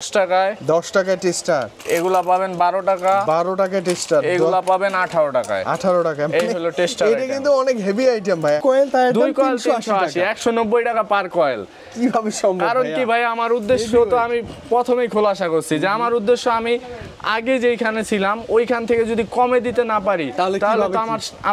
10 টাকায় টেস্টার এগুলা পাবেন 12 টাকা 12 টাকায় টেস্টার এগুলা পাবেন 18 টাকায় 18 টাকা এই হলো টেস্টার এটা কিন্তু অনেক হেভি আইটেম ভাই কয়েল তার দুই কয়েল 380 190 টাকা পার কয়েল কিভাবে সম্ভব কারণ কি ভাই আমার উদ্দেশ্য তো আমি প্রথমেই খোলাসা করছি যে আমার উদ্দেশ্য আমি আগে যেখানে ছিলাম ওইখান থেকে যদি কমে দিতে না পারি তাহলে তো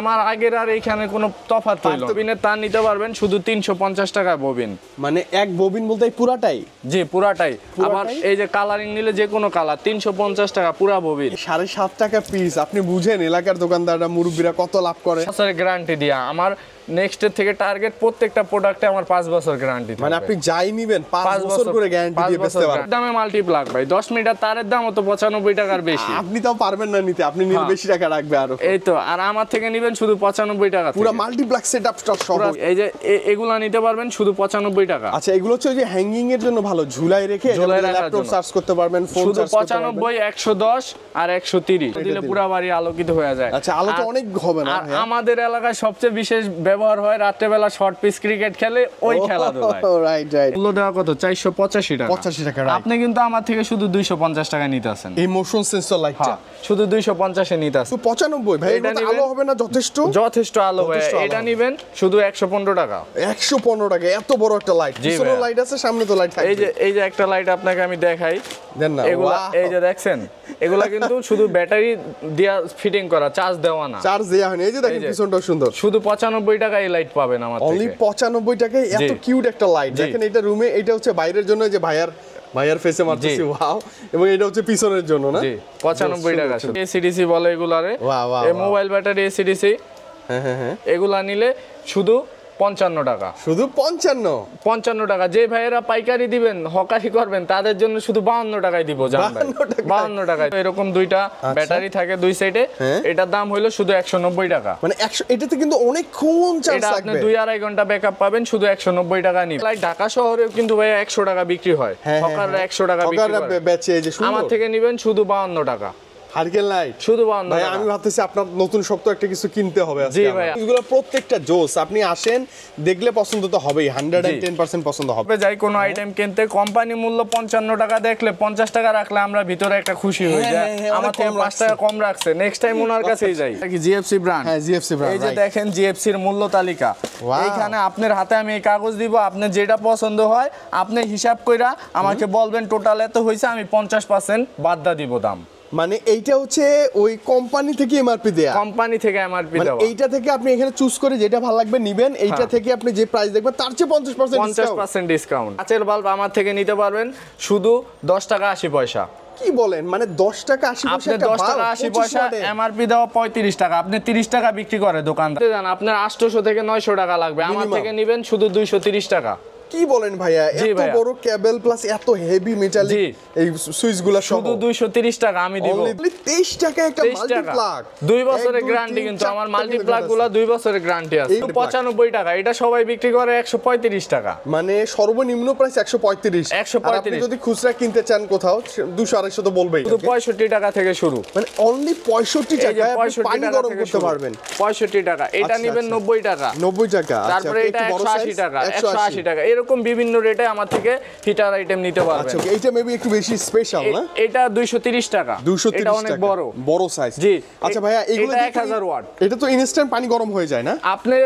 আমার আগের আর এইখানে কোনো তফাৎ হইল ববিনের তার নিতে পারবেন শুধু 350 টাকা ববিন মানে এক ববিন বলতে পুরাটাই জি পুরাটাই আবার এই যে কালারিং নিলে যে কোনো কালার 350 টাকা পুরা ববিন 7.5 টাকা পিস আপনি বুঝেন এলাকার দোকানদাররা মুরব্বিরা কত লাভ করে বছরের গ্যারান্টি দিয়া আমার নেক্সটের থেকে টার্গেট প্রত্যেকটা প্রোডাক্টে আমার 5 বছর গ্যারান্টি মানে আপনি যাই নেবেন 5 বছর করে গ্যারান্টি দিয়ে বেচতে পারবেন দামে মাল্টিপ্লাক ভাই 10 মিটার তারের দাম তো 95 টাকার বেশি আপনি তাও পারবেন না নিতে আপনি নিলে বেশি টাকা রাখবে আরো এই তো আর আমার থেকে নেবেন শুধু 95 টাকা পুরো মাল্টিপ্লাক সেটআপ স্টক সহ এই যে এগুলা নিতে পারবেন শুধু 95 টাকা আচ্ছা এগুলো হচ্ছে ওই যে হ্যাঙ্গিং এর জন্য ভালো ঝুলাই রেখে ল্যাপটপ সার্চ করতে পারবেন ফোন শুধু সার্চ করতে পারবেন 95 110 আর 130 দিলে পুরো বাড়ি আলোকিত হয়ে যায় আচ্ছা আলো তো অনেক হবে না আর আমাদের এলাকায় সবচেয়ে বিশেষ ব্যবহার হয় রাতে বেলা শর্ট পিচ ক্রিকেট খেলে ওই খেলাধুলায় রাইট রাইট মূল্য দেওয়া কত 485 টাকা 85 টাকা আপনি কিন্তু আমার থেকে শুধু 250 টাকা নিতে আছেন এই মোশন সেন্সর লাইটটা শুধু 250 এ নিতে আছেন 95 ভাই এটা আলো হবে না যথেষ্ট আলো ভাই এটা নেবেন শুধু 115 টাকা 115 টাকা এত বড় একটা লাইট পিছনে লাইট আছে সামনে তো লাইট থাকবে এই যে একটা লাইট আপনাকে আমি দেখাই দেন না এগুলা এই যে দেখছেন এগুলা কিন্তু শুধু ব্যাটারি দিয়া ফিটিং করা চার্জ দেওয়া না চার্জ দেয়া হয়নি এই যে দেখেন পিছনটাও সুন্দর শুধু 95 টাকা এই লাইট পাবেন আমার থেকে অনলি 95 টাকায় এত কিউট একটা লাইট দেখেন এটা রুমে এটা হচ্ছে বাইরের জন্য যে ভাইয়ার ফেসে মারতেছি ওয়াও এবং এটা হচ্ছে পিছনের জন্য না জি 95 টাকা শুধু এসিডিসি বলে এগুলারে এই মোবাইল ব্যাটারি এসিডিসি হ্যাঁ এগুলা নিলে শুধু 55 টাকা শুধু 55 টাকা যে ভাইয়েরা পাইকারি দিবেন হকারি করবেন তাদের জন্য শুধু 52 টাকায় দিব জান ভাই 52 টাকায় এরকম দুইটা ব্যাটারি থাকে দুই সাইডে এটার দাম হলো শুধু 190 টাকা মানে 100 এটাতে কিন্তু অনেকক্ষণ চার্জ থাকবে এটা আপনি 2-2.5 ঘন্টা ব্যাকআপ পাবেন শুধু 190 টাকা নিন লাইট ঢাকা শহরেও কিন্তু ভাই 100 টাকা বিক্রি হয় হকাররা 100 টাকা বিক্রি করে বেচে এই যে আমার থেকে নেবেন শুধু 52 টাকা হারকেল লাইট শুধু 52 ভাই টাকা আমি ভাবতেছি আপনার নতুন শক্ত একটা কিছু কিনতে হবে আজকে জি ভাই এগুলো প্রত্যেকটা জোস আপনি আসেন দেখলে পছন্দ তো হবেই 110% পছন্দ হবে যাই কোনো আইটেম কিনতে কোম্পানি মূল্য 55 টাকা দেখলে 50 টাকা রাখলে আমরা ভিতরে একটা খুশি হয়ে যায় আমার থেকে 5 টাকা কম রাখছে নেক্সট টাইম ওনার কাছেই যাই কি জিএফসি ব্র্যান্ড হ্যাঁ জিএফসি ব্র্যান্ড এই যে দেখেন জিএফসি এর মূল্য তালিকা এইখানে আপনার হাতে আমি এই কাগজ দিব আপনার যেটা পছন্দ হয় আপনি হিসাব কইরা আমাকে বলবেন টোটাল এত হইছে আমি 50% বাদ দিব দাম মানে এইটা হচ্ছে ওই কোম্পানি থেকে এমআরপি দেয়া কোম্পানি থেকে এমআরপি দেওয়া এইটা থেকে আপনি এখানে চুজ করে যেটা ভালো লাগবে নেবেন এইটা থেকে আপনি যে প্রাইস দেখবেন তার চেয়ে 50% ডিসকাউন্ট কাচের বাল্ব আমার থেকে নিতে পারবেন শুধু 10 টাকা 80 পয়সা কি বলেন মানে 10 টাকা 80 পয়সা আপনি 10 টাকা 80 পয়সা এমআরপি দেওয়া 35 টাকা আপনি 30 টাকা বিক্রি করে দোকানদার জান আপনার 800 থেকে 900 টাকা লাগবে আমার থেকে নেবেন শুধু 230 টাকা কি বলেন ভাইয়া এত বড় কেবল প্লাস এত হেভি মেটালিক এই সুইচগুলো শুধু 230 টাকা আমি দিব 23 টাকা একটা মাল্টিপ্লাগ 2 বছরের গ্যারান্টি কিন্তু আমার মাল্টিপ্লাগগুলো 2 বছরের গ্যারান্টি আছে 95 টাকা এটা সবাই বিক্রি করে 135 টাকা মানে সর্বনিম্ন প্রাইস 135 আর আপনি যদি খুচরা কিনতে চান কোথাও 200 250 তো বলবেই শুধু 65 টাকা থেকে শুরু মানে অনলি 65 টাকায় পানি গরম করতে পারবেন 65 টাকা এটা নেবেন 90 টাকা 90 টাকা তারপরে এটা 180 টাকা 180 টাকা এরকম বিভিন্ন রেটে আমার থেকে হিটার আইটেম নিতে পারবেন আচ্ছা এইটা মেবি একটু বেশি স্পেশাল না এটা 230 টাকা এটা অনেক বড় সাইজ জি আচ্ছা ভাইয়া এগুলো 1000 ওয়াট এটা তো ইনস্ট্যান্ট পানি গরম হয়ে যায় না আপনি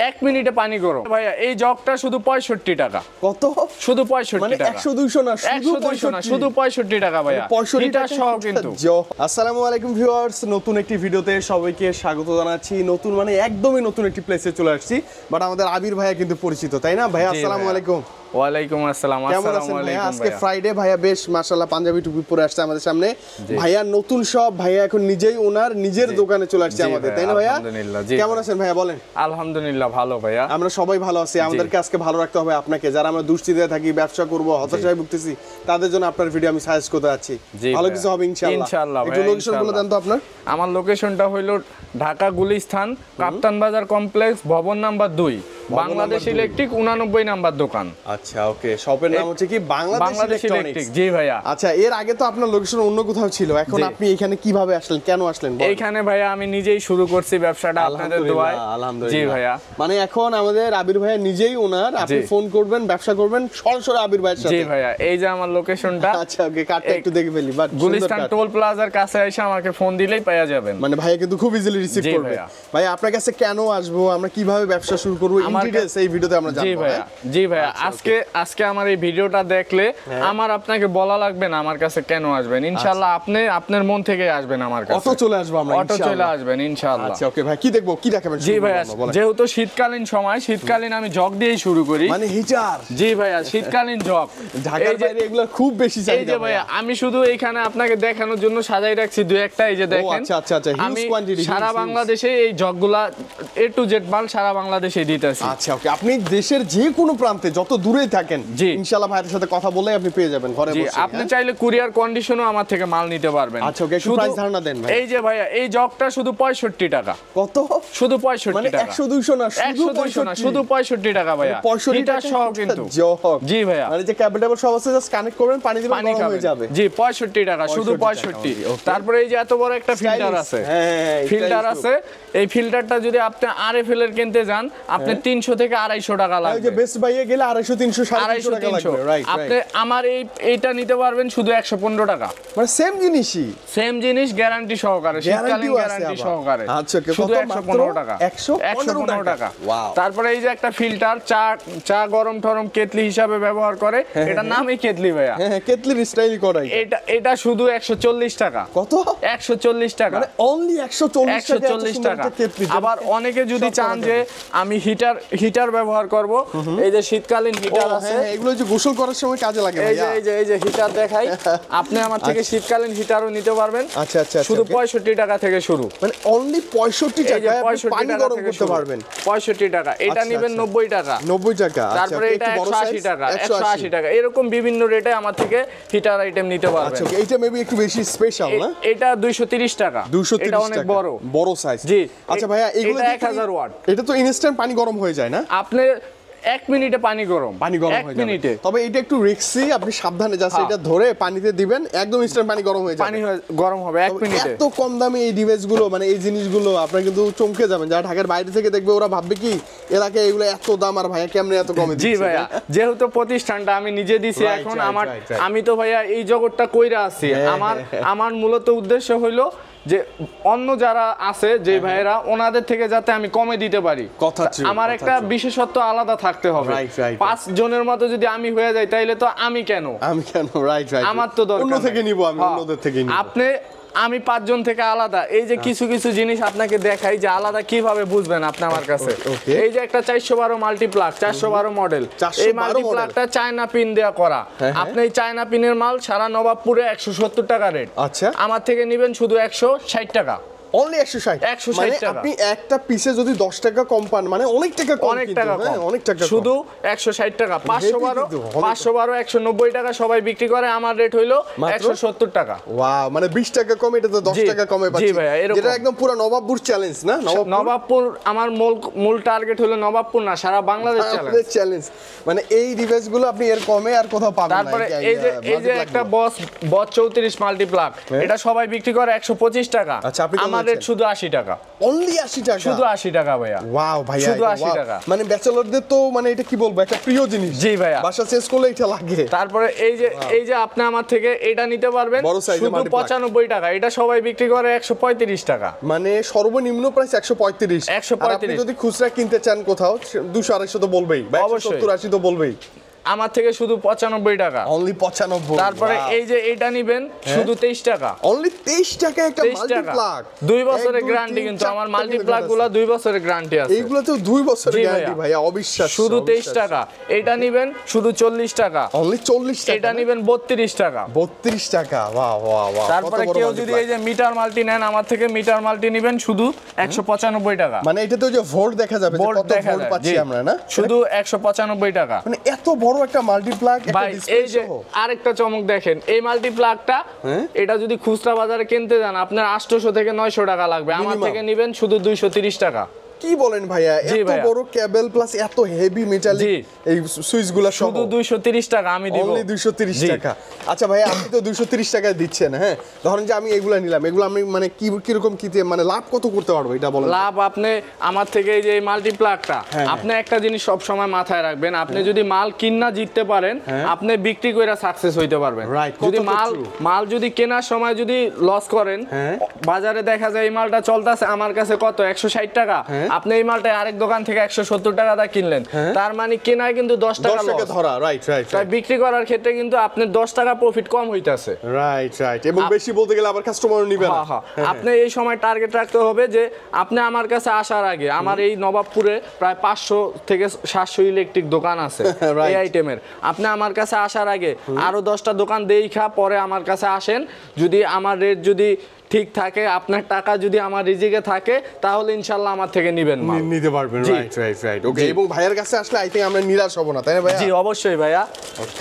1 মিনিটে পানি গরম ভাইয়া এই জগটা শুধু 65 টাকা কত শুধু 65 মানে টাকা 100 200 না শুধু 65 টাকা ভাইয়া 65 টাকা সহ কিন্তু আসসালামু আলাইকুম ভিউয়ার্স নতুন একটি ভিডিওতে সবাইকে স্বাগত জানাচ্ছি নতুন মানে একদমই নতুন একটি প্লেসে চলে আসছি বাট আমাদের আবির ভাইয়া কিন্তু পরিচিত তাই না ভাইয়া আসসালামু আলাইকুম ওয়ালাইকুম আসসালাম আসসালামু আলাইকুম আজকে ফ্রাইডে ভাইয়া বেশ মাশাআল্লাহ পাঞ্জাবি টুপি পরে আসছে আমাদের সামনে ভাইয়া নতুন সব ভাইয়া এখন নিজেই ওনার নিজের দোকানে চলে আসছে আমাদের তাই না ভাইয়া আলহামদুলিল্লাহ কেমন আছেন ভাইয়া বলেন আলহামদুলিল্লাহ ভালো ভাইয়া আমরা সবাই ভালো আছি আমাদেরকে আজকে ভালো রাখতে হবে আপনাকে যারা আমরা দুশ্চিন্তায় থাকি ব্যবসা করব হতাশায় ভুগতেছি তাদের জন্য আপনার ভিডিও আমি সাজেস্ট করতে যাচ্ছি ভালো কিছু হবে ইনশাআল্লাহ একটু লোকেশন বলে দেন তো আপনার আমার লোকেশনটা হলো ঢাকা গুলিস্তান কাপ্তান বাজার কমপ্লেক্স ভবন নাম্বার 2 বাংলাদেশ ইলেকট্রিক 89 নাম্বার দোকান। আচ্ছা ওকে, শপের নাম হচ্ছে কি বাংলাদেশ ইলেকট্রিক। জি ভাইয়া। আচ্ছা, এর আগে তো আপনার লোকেশন অন্য কোথাও ছিল, এখন আপনি এখানে কিভাবে আসলেন, কেন আসলেন? এইখানে ভাইয়া আমি নিজেই শুরু করছি ব্যবসাটা আপনাদের দোয়ায়। আলহামদুলিল্লাহ। জি ভাইয়া, মানে এখন আমাদের আবির ভাইয়া নিজেই ওনার, আপনি ফোন করবেন, ব্যবসা করবেন সরাসরি আবির ভাইয়ের সাথে। জি ভাইয়া, এই যে আমার লোকেশনটা। আচ্ছা ওকে, কার্ডটা একটু দেখে ফেলি। বাট গুলিস্তান টোল প্লাজার কাছে এসে আমাকে ফোন দিলেই পাওয়া যাবেন। মানে ভাইয়া কিন্তু খুব ইজিলি রিসিভ করবে। ভাই আপনার কাছে কেন আসবো, আমরা কিভাবে ব্যবসা শুরু করব, ইন ডিটেইলস এই ভিডিওতে আমরা জানবো। জি ভাইয়া, জি ভাইয়া, আজকে আমার এই ভিডিওটা দেখলে আমার আপনাকে বলা লাগবে না আমার কাছে কেন আসবেন। ইনশাআল্লাহ আপনি আপনার মন থেকে আসবেন আমার কাছে। অটো চলে আসবো আমরা, অটো চলে আসবেন ইনশাআল্লাহ। আচ্ছা ওকে ভাই, কি দেখবো, কি দেখাবেন? জি ভাইয়া, যেহেতু শীতকালীন সময়, শীতকালীন আমি জগ দিয়েই শুরু করি। মানে হিটার? জি ভাইয়া, শীতকালীন জগ। ঢাকার বাইরে এগুলো খুব বেশি চাহিদা। এই যে ভাইয়া, আমি শুধু এইখানে আপনাকে দেখানোর জন্য সাজাই রাখছি দুই একটা। এই যে দেখেন, আচ্ছা আচ্ছা আচ্ছা, হিউজ কোয়ান্টিটি। সারা বাংলাদেশে এই জগগুলা A to Z মাল সারা বাংলাদেশে দিতেছি। আচ্ছা ওকে, আপনি দেশের যে কোনো প্রান্তে যত দূরেই থাকেন, জি ইনশাআল্লাহ ভাইয়ের সাথে কথা বলে আপনি পেয়ে যাবেন ঘরে বসে। আপনি চাইলে কুরিয়ার কন্ডিশনও আমার থেকে মাল নিতে পারবেন। আচ্ছা ওকে, একটু প্রাইস ধারণা দেন ভাই। এই যে ভাইয়া, এই জগটা শুধু 65 টাকা। কত? শুধু 65 মানে টাকা। 100 200 না, শুধু 100 না, শুধু 65 টাকা ভাইয়া। 65 টাকা সহ কিন্তু জগ। জি ভাইয়া, মানে যে কেবল সব আছে, জাস্ট কানেক্ট করবেন, পানি দিবেন, গরম হয়ে যাবে। জি 65 টাকা, শুধু 65। তারপরে এই যে এত বড় একটা ফিল্টার আছে। হ্যাঁ, ফিল্টার আছে। এই ফিল্টারটা যদি আপনি আরএফএল এর কিনতে যান, আপনি 300 থেকে 250 টাকা লাগবে। এই যে বেস্ট বাইয়ে গেলে 250 300 250 টাকা লাগবে। রাইট, আপনি আমার এইটা নিতে পারবেন শুধু 115 টাকা। মানে সেম জিনিসই, সেম জিনিস, গ্যারান্টি সহকারে, শীতকালীন গ্যারান্টি সহকারে। আচ্ছা শুধু 115 টাকা। 115 টাকা। তারপরে এই যে একটা ফিল্টার, চা গরম টরম কেতলি হিসাবে ব্যবহার করে, এটা নামই কেতলি ভাইয়া। হ্যাঁ, কেতলির স্টাইল করাই। এটা শুধু 140 টাকা। কত? 140 টাকা। মানে অনলি 140 টাকা। আবার অনেকে যদি চান যে আমি হিটার ব্যবহার করব, এই যে শীতকালীন হিটার আছে। হ্যাঁ, এগুলো যে গোসল করার সময় কাজে লাগে ভাইয়া। এই যে হিটার দেখাই, আপনি আমার থেকে শীতকালীন হিটারও নিতে পারবেন। আচ্ছা আচ্ছা, শুধু 65 টাকা থেকে শুরু। মানে অনলি 65 টাকায় পানি গরম করতে পারবেন। 65 টাকা। এটা নেবেন 90 টাকা। 90 টাকা। তারপরে এটা 180 টাকা, 180 টাকা। এরকম বিভিন্ন রেটে আমার থেকে হিটার আইটেম নিতে পারবেন। আচ্ছা, এইটা মেবি একটু বেশি স্পেশাল না? এটা 230 টাকা। 230 এটা অনেক বড় সাইজ। জি। আচ্ছা ভাইয়া, এগুলো 1000 ওয়াট। এটা তো ইনস্ট্যান্ট পানি গরম হয়ে যায় না? আপনি 1 মিনিটে পানি গরম হয়ে যাবে। তবে এটা একটু রিস্কি, আপনি সাবধানে জাস্ট এটা ধরে পানিতে দিবেন, একদম ইনস্ট্যান্ট পানি গরম হয়ে যাবে। পানি গরম হবে 1 মিনিটে। এত কম দামে এই ডিভাইসগুলো, মানে এই জিনিসগুলো আপনারা কিন্তু চমকে যাবেন। যারা ঢাকার বাইরে থেকে দেখবে ওরা ভাববে কি এলাকায় এগুলো এত দাম, আর ভাইয়া কেমনে এত কমে দিচ্ছে। জি ভাইয়া, যেহেতু প্রতিষ্ঠানটা আমি নিজে দিছি, এখন আমি তো ভাইয়া এই জগৎটা কইরা আছি। আমার মূলত উদ্দেশ্য হইলো যে অন্য যারা আছে যে ভাইয়েরা, ওনাদের থেকে যাতে আমি কমে দিতে পারি। আমার একটা বিশেষত্ব আলাদা থাকতে হবে। 5 জনের মতো যদি আমি হয়ে যাই, তাইলে তো আমি কেন রাইট, আমার তো দরকার। অন্য থেকে নিব, আমি অন্যদের থেকে নিব। আমি 5 জন থেকে আলাদা। এই যে কিছু জিনিস আপনাকে দেখাই যে আলাদা কিভাবে বুঝবেন আপনি আমার কাছে। এই যে একটা 412 মাল্টিপ্লাগ, 412 মডেল। এই মাল্টিপ্লাগটা চায়না পিন দেয়া করা। আপনি এই চায়না পিনের মাল সারা নবাবপুরে 170 টাকা রেট। আচ্ছা, আমার থেকে নেবেন শুধু 160 টাকা। অনলি 160 টাকা। আপনি একটা পিসে যদি 10 টাকা কম পান, মানে অনেক টাকা কম। অনেক টাকা শুধু 160 টাকা। 512 190 টাকা সবাই বিক্রি করে, আমার রেট হইলো 170 টাকা। ওয়াও, মানে 20 টাকা কম, এটা তো 10 টাকা কমে পাচ্ছি। জি ভাইয়া, যেটা একদম পুরো নবাবপুর চ্যালেঞ্জ না? নবাবপুর আমার মূল টার্গেট হলো নবাবপুর না, সারা বাংলাদেশ চ্যালেঞ্জ। মানে এই ডিভাইসগুলো আপনি এর কমে আর কোথাও পাবেন না। তারপরে এই যে একটা বস 34 মাল্টিপ্লাগ, এটা সবাই বিক্রি করে 125 টাকা। আচ্ছা, আপনি আমার রেট শুধু 80 টাকা। অনলি 80 টাকা? শুধু 80 টাকা ভাইয়া। ওয়াও ভাইয়া, শুধু 80 টাকা। মানে ব্যাচেলরদের তো মানে এটা কি বলবো, একটা প্রিয় জিনিস। জি ভাইয়া, বাসা শেষ করলে এটা লাগে। তারপরে এই যে আপনি আমার থেকে এটা নিতে পারবেন শুধু 95 টাকা। এটা সবাই বিক্রি করে 135 টাকা। মানে সর্বনিম্ন প্রাইস 135। আপনি যদি খুচরা কিনতে চান কোথাও 200 250 তো বলবেই, 170 80 তো বলবেই। আমার থেকে শুধু 95 টাকা। অনলি 95। তারপরে এই যে এটা নেবেন শুধু 23 টাকা। অনলি 23 টাকা একটা মাল্টিপ্লাগ। 2 বছরের গ্যারান্টি, কিন্তু আমার মাল্টিপ্লাগ গুলো 2 বছরের গ্যারান্টি আছে। এইগুলো তো 2 বছরের গ্যারান্টি ভাইয়া, অবিশ্বাস্য। শুধু 23 টাকা। এটা নেবেন শুধু 40 টাকা। অনলি 40 টাকা। এটা নেবেন 32 টাকা। 32 টাকা। Wow wow wow. তারপরে কেউ যদি এই যে মিটার মাল্টি নেন, আমার থেকে মিটার মাল্টি নেবেন শুধু 195 টাকা। মানে এটাতে ওই যে ভোল্ট দেখা যাবে, যে কত ভোল্ট পাচ্ছি আমরা না? শুধু 195 টাকা। মানে এত বড় একটা মাল্টিপ্লাগ। এই যে আরেকটা চমক দেখেন, এই মাল্টিপ্লাগটা এটা যদি খুচরা বাজারে কিনতে যান আপনার 800 থেকে 900 টাকা লাগবে। আমার থেকে নেবেন শুধু 230 টাকা। কি বলেন ভাইয়া, এত বড় কেবল প্লাস এত হেভি মেটালিক এই সুইচগুলো শুধু 230 টাকা আমি দিব, অনলি 230 টাকা। আচ্ছা ভাইয়া, আপনি তো 230 টাকায় দিচ্ছেন, হ্যাঁ ধরেন যে আমি এগুলা নিলাম, এগুলো আমি মানে কি রকম কি মানে লাভ কত করতে পারবো এটা বলেন। লাভ আপনি আমার থেকে এই যে মাল্টিপ্লাগটা, আপনি একটা জিনিস সব সময় মাথায় রাখবেন, আপনি যদি মাল কিনা জিততে পারেন, আপনি বিক্রি কইরা সাকসেস হইতে পারবেন। যদি মাল যদি কেনার সময় যদি লস করেন, বাজারে দেখা যায় এই মালটা চলতেছে আমার কাছে কত 160 টাকা, আপনি এই মালটা আরেক দোকান থেকে 170 টাকা দা কিনলেন, তার মানে কেনায় কিন্তু 10 টাকা ধরা। রাইট। তাই বিক্রি করার ক্ষেত্রে কিন্তু আপনার 10 টাকা প্রফিট কম হইতাছে। রাইট। এবং বেশি বলতে গেলে আবার কাস্টমারও নিবে না। আপনি এই সময় টার্গেট রাখতে হবে যে আপনি আমার কাছে আসার আগে, আমার এই নবাবপুরে প্রায় 500 থেকে 700 ইলেকট্রিক দোকান আছে এই আইটেমের, আপনি আমার কাছে আসার আগে আরো 10টা দোকান দেইখা পরে আমার কাছে আসেন। যদি আমার রেট যদি ঠিক থাকে, আপনার টাকা যদি আমার রিজিকে থাকে, তাহলে ইনশাআল্লাহ আমার থেকে নিতে পারবেন। রাইট। ওকে, এবং ভাইয়ার কাছে আসলে আই থিং আমরা নিরাশ হব না, তাই না ভাইয়া? জি অবশ্যই ভাইয়া।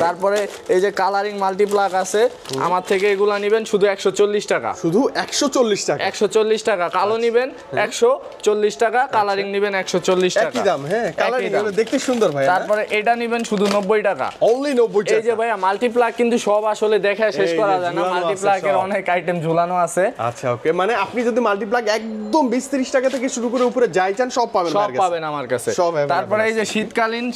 তারপরে এই যে কালারিং মাল্টিপ্লাগ আছে, আমার থেকে এগুলা নেবেন শুধু 140 টাকা। শুধু 140 টাকা? 140 টাকা। কালো নেবেন 140 টাকা, কালারিং নেবেন 140 টাকা। একই দাম, হ্যাঁ কালারিং গুলো দেখতে সুন্দর ভাইয়া। তারপরে এটা নেবেন শুধু 90 টাকা। অনলি 90 টাকা। এই যে ভাইয়া মাল্টিপ্লাগ কিন্তু সব আসলে দেখা শেষ করা যায় না, মাল্টিপ্লাগের অনেক আইটেম ঝুলানো আছে। আচ্ছা ওকে, মানে আপনি যদি মাল্টিপ্লাগ একদম 20-30 টাকা থেকে শুরু করে উপরে যাই চান সব পাবেন আমার কাছে। তারপরে এই যে